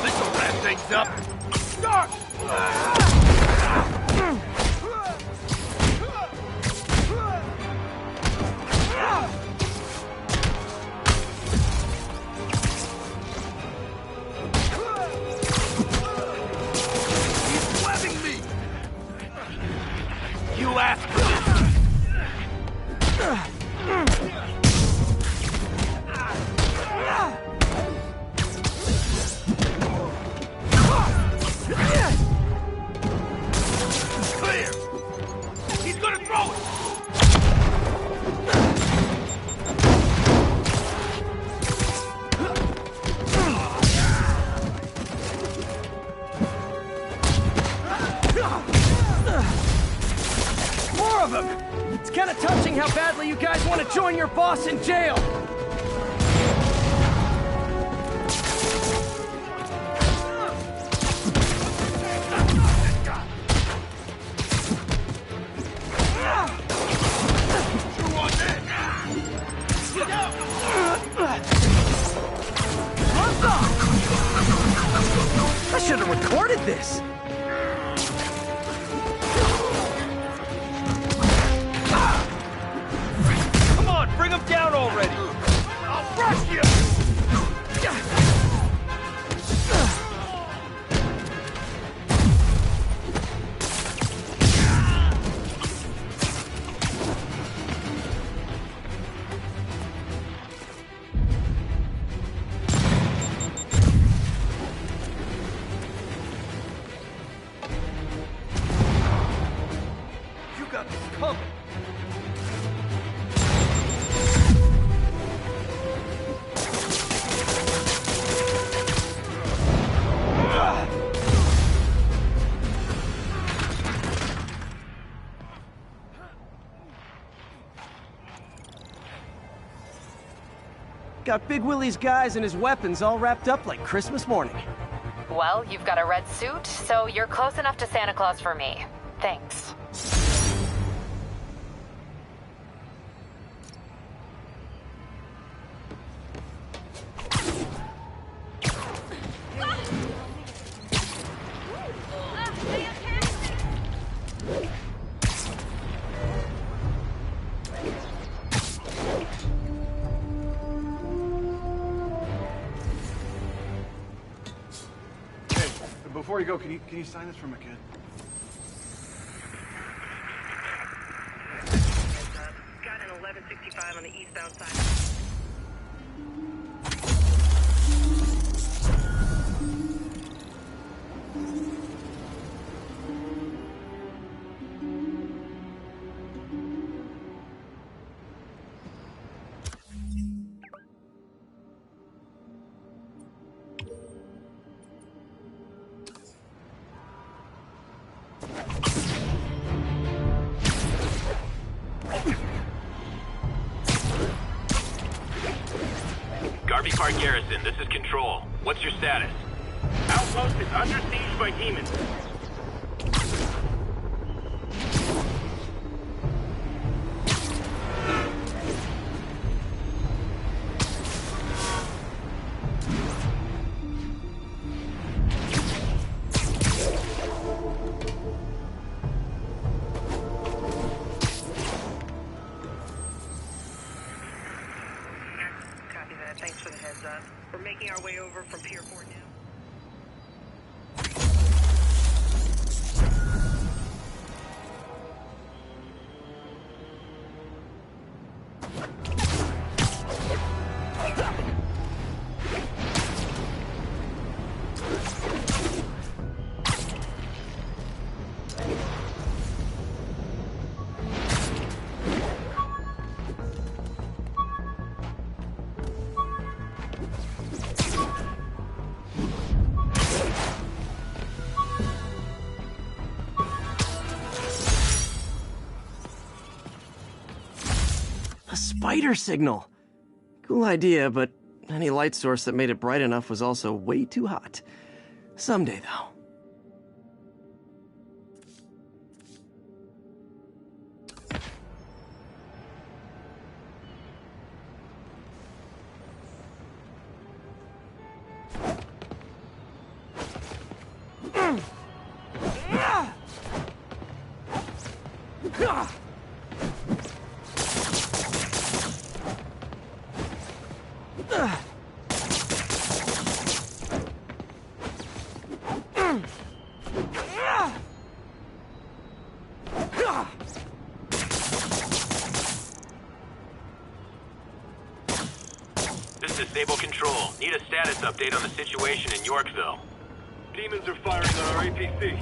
This'll wrap things up. Start! He's webbing me! You asked for this! Clear! He's gonna throw it! More of them! It's kind of touching how badly you guys want to join your boss in jail. I should have recorded this. Come on, bring him down already! I'll brush you! You got this coming! Got Big Willie's guys and his weapons all wrapped up like Christmas morning. Well, you've got a red suit, so you're close enough to Santa Claus for me. Thanks. Before you go, can you sign this for my kid? Got an 1165 on the eastbound side. Park Garrison, this is Control. What's your status? Outpost is under siege by demons. Copy that. Thanks for the heads up. We're making our way over from Pier 4 now. A spider signal! Cool idea, but any light source that made it bright enough was also way too hot. Someday, though. This is Sable Control. Need a status update on the situation in Yorkville. Demons are firing on our APC.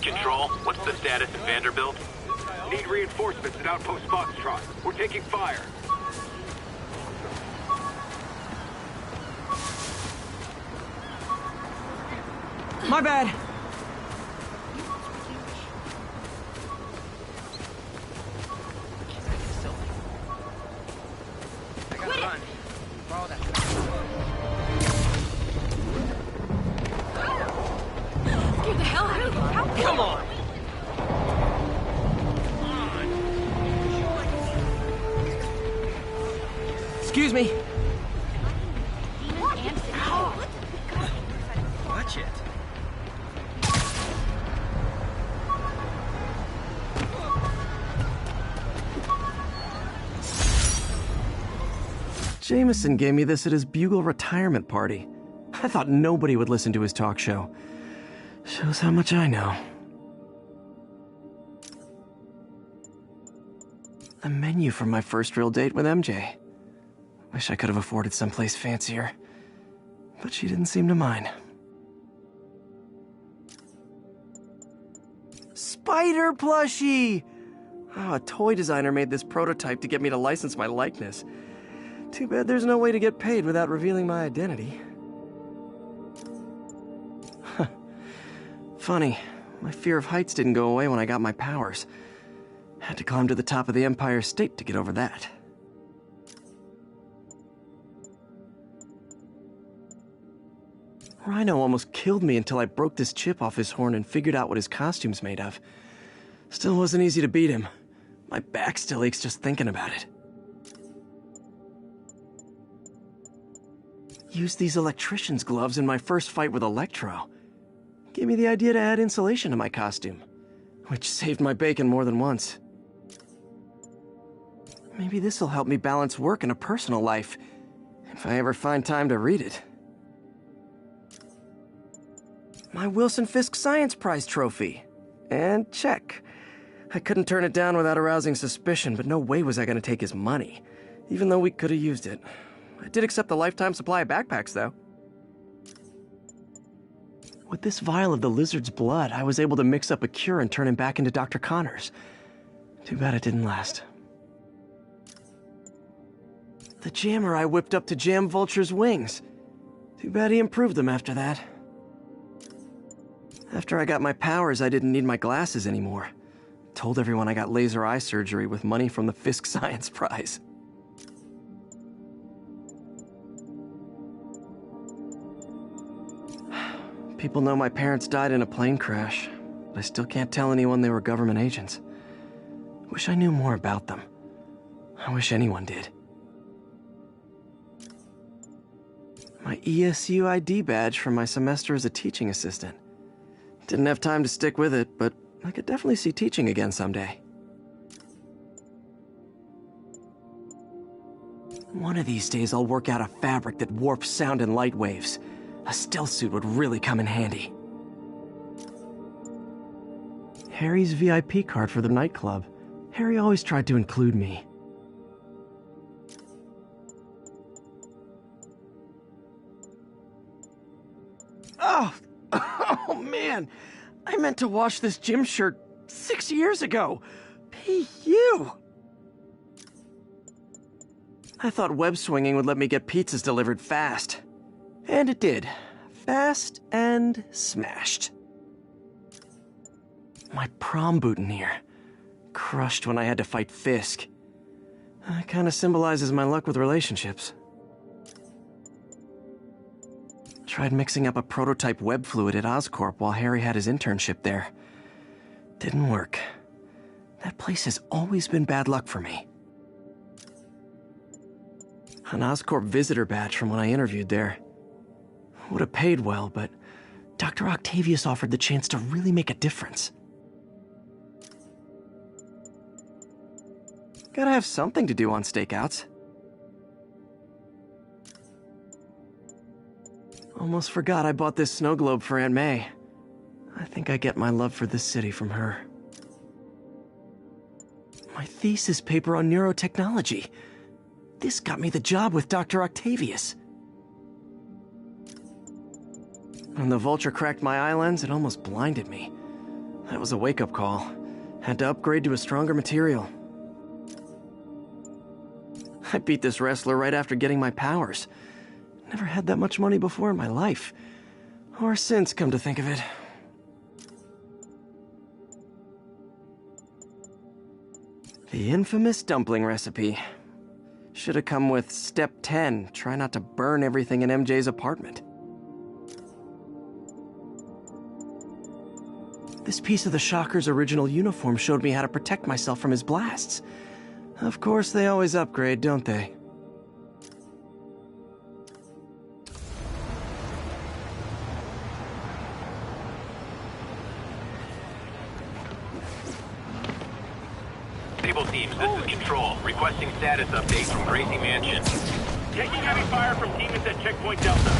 Control, what's the status in Vanderbilt? Need reinforcements at Outpost Foxtrot. We're taking fire. My bad. I gotta run. Follow that. Get the hell out of here! Come on! Excuse me. Watch it. Jameson gave me this at his Bugle retirement party. I thought nobody would listen to his talk show. Shows how much I know. The menu from my first real date with MJ. Wish I could have afforded someplace fancier. But she didn't seem to mind. Spider plushie! Oh, a toy designer made this prototype to get me to license my likeness. Too bad there's no way to get paid without revealing my identity. Funny, my fear of heights didn't go away when I got my powers. Had to climb to the top of the Empire State to get over that. Rhino almost killed me until I broke this chip off his horn and figured out what his costume's made of. Still wasn't easy to beat him. My back still aches just thinking about it. Used these electrician's gloves in my first fight with Electro. Gave me the idea to add insulation to my costume, which saved my bacon more than once. Maybe this'll help me balance work and a personal life, if I ever find time to read it. My Wilson Fisk Science Prize trophy. And check. I couldn't turn it down without arousing suspicion, but no way was I going to take his money, even though we could have used it. I did accept the lifetime supply of backpacks, though. With this vial of the lizard's blood, I was able to mix up a cure and turn him back into Dr. Connors. Too bad it didn't last. The jammer I whipped up to jam Vulture's wings. Too bad he improved them after that. After I got my powers, I didn't need my glasses anymore. Told everyone I got laser eye surgery with money from the Fisk Science Prize. People know my parents died in a plane crash, but I still can't tell anyone they were government agents. Wish I knew more about them. I wish anyone did. My ESU ID badge from my semester as a teaching assistant. Didn't have time to stick with it, but I could definitely see teaching again someday. One of these days I'll work out a fabric that warps sound and light waves. A stealth suit would really come in handy. Harry's VIP card for the nightclub. Harry always tried to include me. Oh man! I meant to wash this gym shirt 6 years ago. P.U. I thought web swinging would let me get pizzas delivered fast. And it did. Fast and smashed. My prom boutonniere. Crushed when I had to fight Fisk. That kind of symbolizes my luck with relationships. Tried mixing up a prototype web fluid at Oscorp while Harry had his internship there. Didn't work. That place has always been bad luck for me. An Oscorp visitor badge from when I interviewed there. Would have paid well, but Dr. Octavius offered the chance to really make a difference. Gotta have something to do on stakeouts. Almost forgot I bought this snow globe for Aunt May. I think I get my love for this city from her. My thesis paper on neurotechnology. This got me the job with Dr. Octavius. When the vulture cracked my eye lens, it almost blinded me. That was a wake-up call. Had to upgrade to a stronger material. I beat this wrestler right after getting my powers. Never had that much money before in my life. Or since, come to think of it. The infamous dumpling recipe. Should have come with step 10, try not to burn everything in MJ's apartment. This piece of the Shocker's original uniform showed me how to protect myself from his blasts. Of course, they always upgrade, don't they? Sable teams, this is Control. Requesting status update from Gracie Mansion. Taking heavy fire from demons at Checkpoint Delta.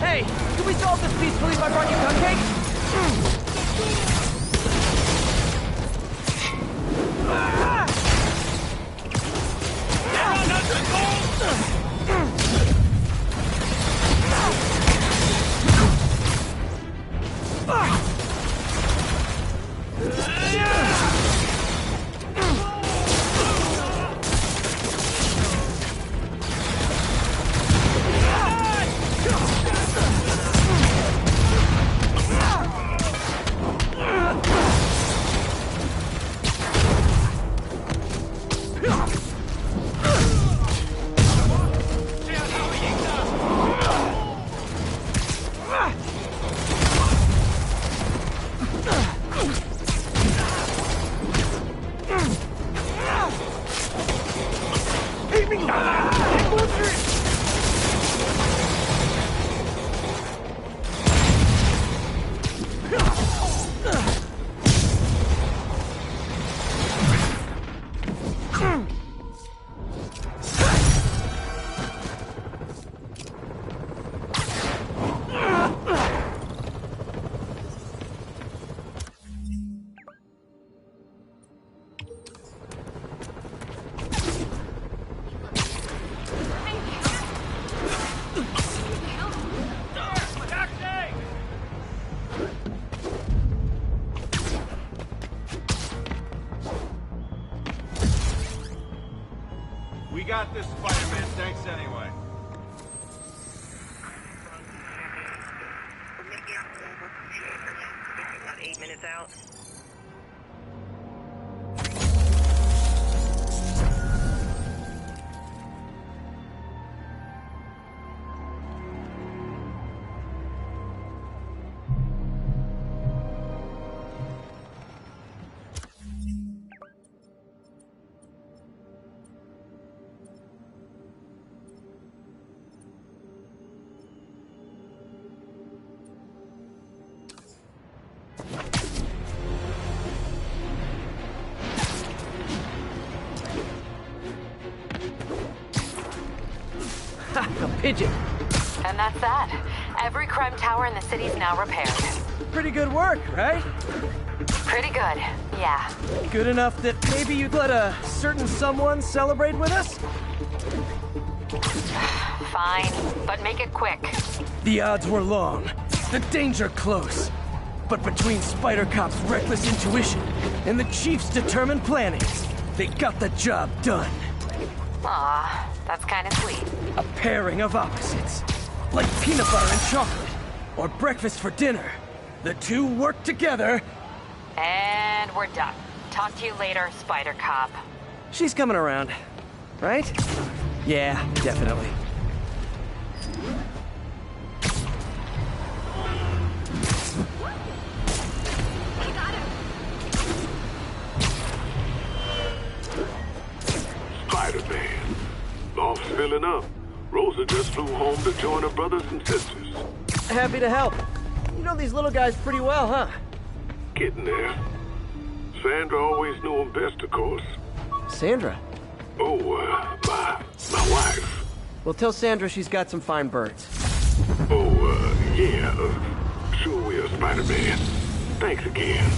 Hey, can we solve this peacefully if I brought you cupcakes? We got this, Spider-Man. Thanks anyway. About 8 minutes out. A pigeon. And that's that. Every crime tower in the city's now repaired. Pretty good work, right? Pretty good, yeah. Good enough that maybe you'd let a certain someone celebrate with us? Fine, but make it quick. The odds were long, the danger close. But between Spider Cop's reckless intuition and the Chief's determined planning, they got the job done. Aw, that's kind of sweet. A pairing of opposites. Like peanut butter and chocolate, or breakfast for dinner. The two work together. And we're done. Talk to you later, Spider Cop. She's coming around, right? Yeah, definitely. Spider-Man. Loft's filling up. Rosa just flew home to join her brothers and sisters. Happy to help. You know these little guys pretty well, huh? Getting there. Sandra always knew him best, of course. Sandra? Oh, my wife. Well, tell Sandra she's got some fine birds. Oh, yeah. Sure will, Spider-Man. Thanks again.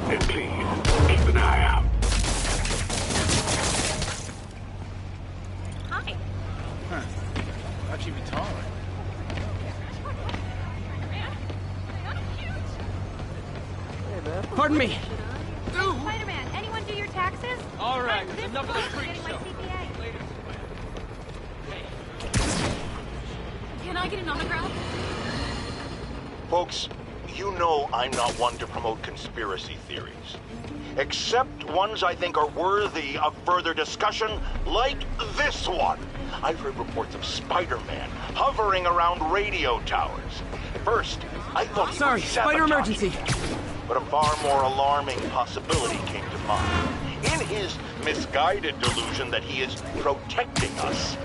And please, keep an eye out. Hi. Huh. Thought you'd be taller. Pardon me. Dude! Spider-Man, anyone do your taxes? All right, I'm this enough of the close to freak getting my show. CPA. Later. Can I get an autograph? Folks, you know I'm not one to promote conspiracy theories. Except ones I think are worthy of further discussion, like this one. I've heard reports of Spider-Man hovering around radio towers. At first, I thought he Sorry, was spider sabotaging. emergency. But a far more alarming possibility came to mind. In his misguided delusion that he is protecting us,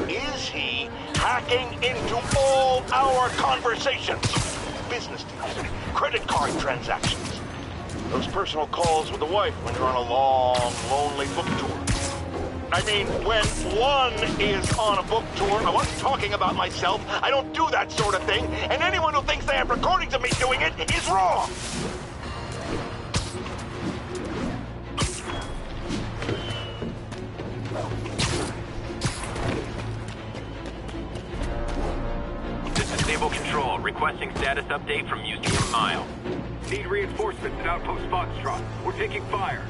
is he hacking into all our conversations? Business deals, credit card transactions, those personal calls with the wife when you're on a long, lonely book tour. I mean, when one is on a book tour, I wasn't talking about myself. I don't do that sort of thing, and anyone who thinks they have recordings of me doing it is wrong. This is Naval Control. Request Requesting status update from Museum Mile. Need reinforcements at Outpost Foxtrot. We're taking fire.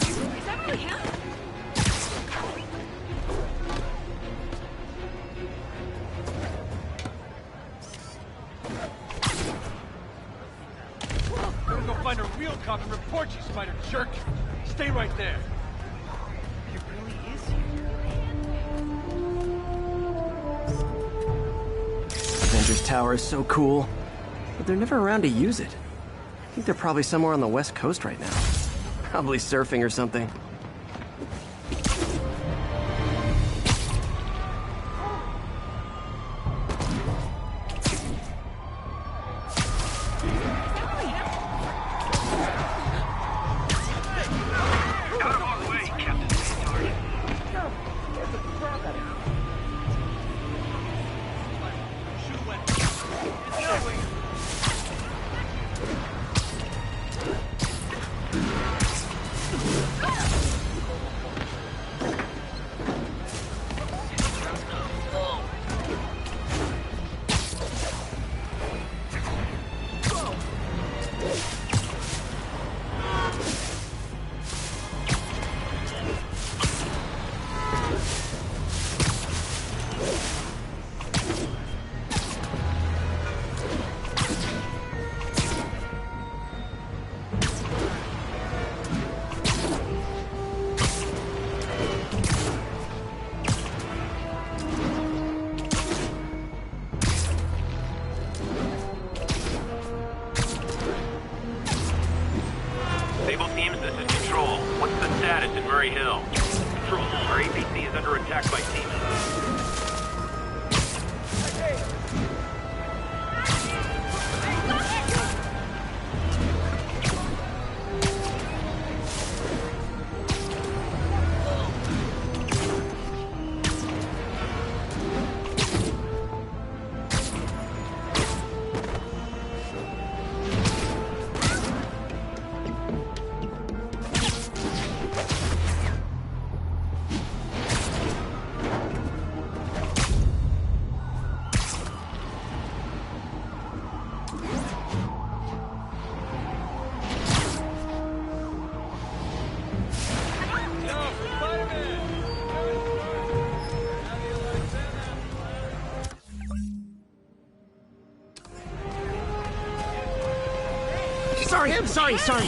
Is that really him? Better go find a real cop and report you, Spider jerk. Stay right there. It really is Avengers Tower is so cool, but they're never around to use it. I think they're probably somewhere on the West Coast right now. Probably surfing or something. Sable teams, this is Control. What's the status in Murray Hill? Control, our APC is under attack by demons. Sorry.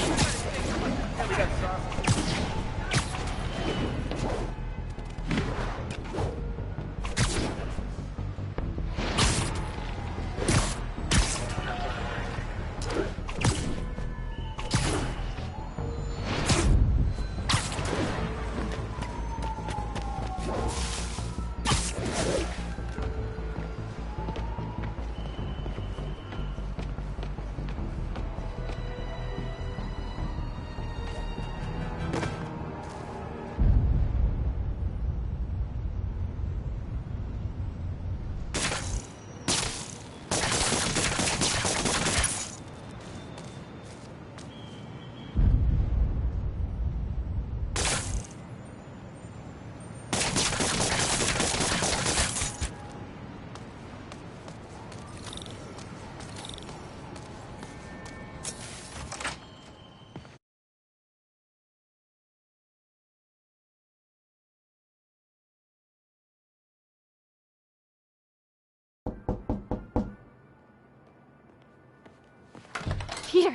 Peter!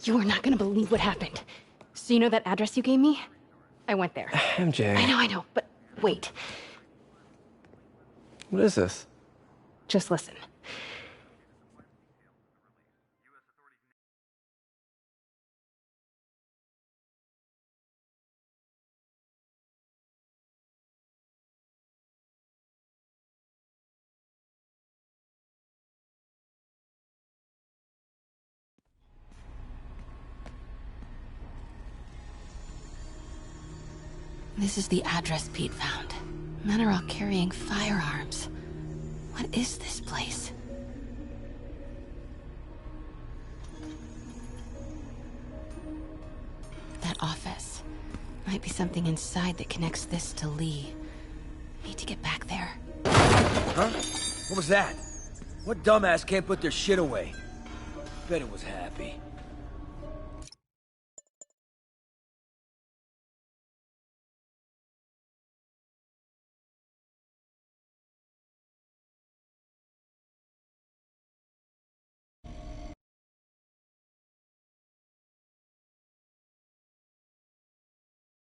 You are not gonna believe what happened. So you know that address you gave me? I went there. MJ. I know, but wait. What is this? Just listen. This is the address Pete found. Men are all carrying firearms. What is this place? might be something inside that connects this to Lee. Need to get back there. Huh? What was that? What dumbass can't put their shit away? Bet it was Happy.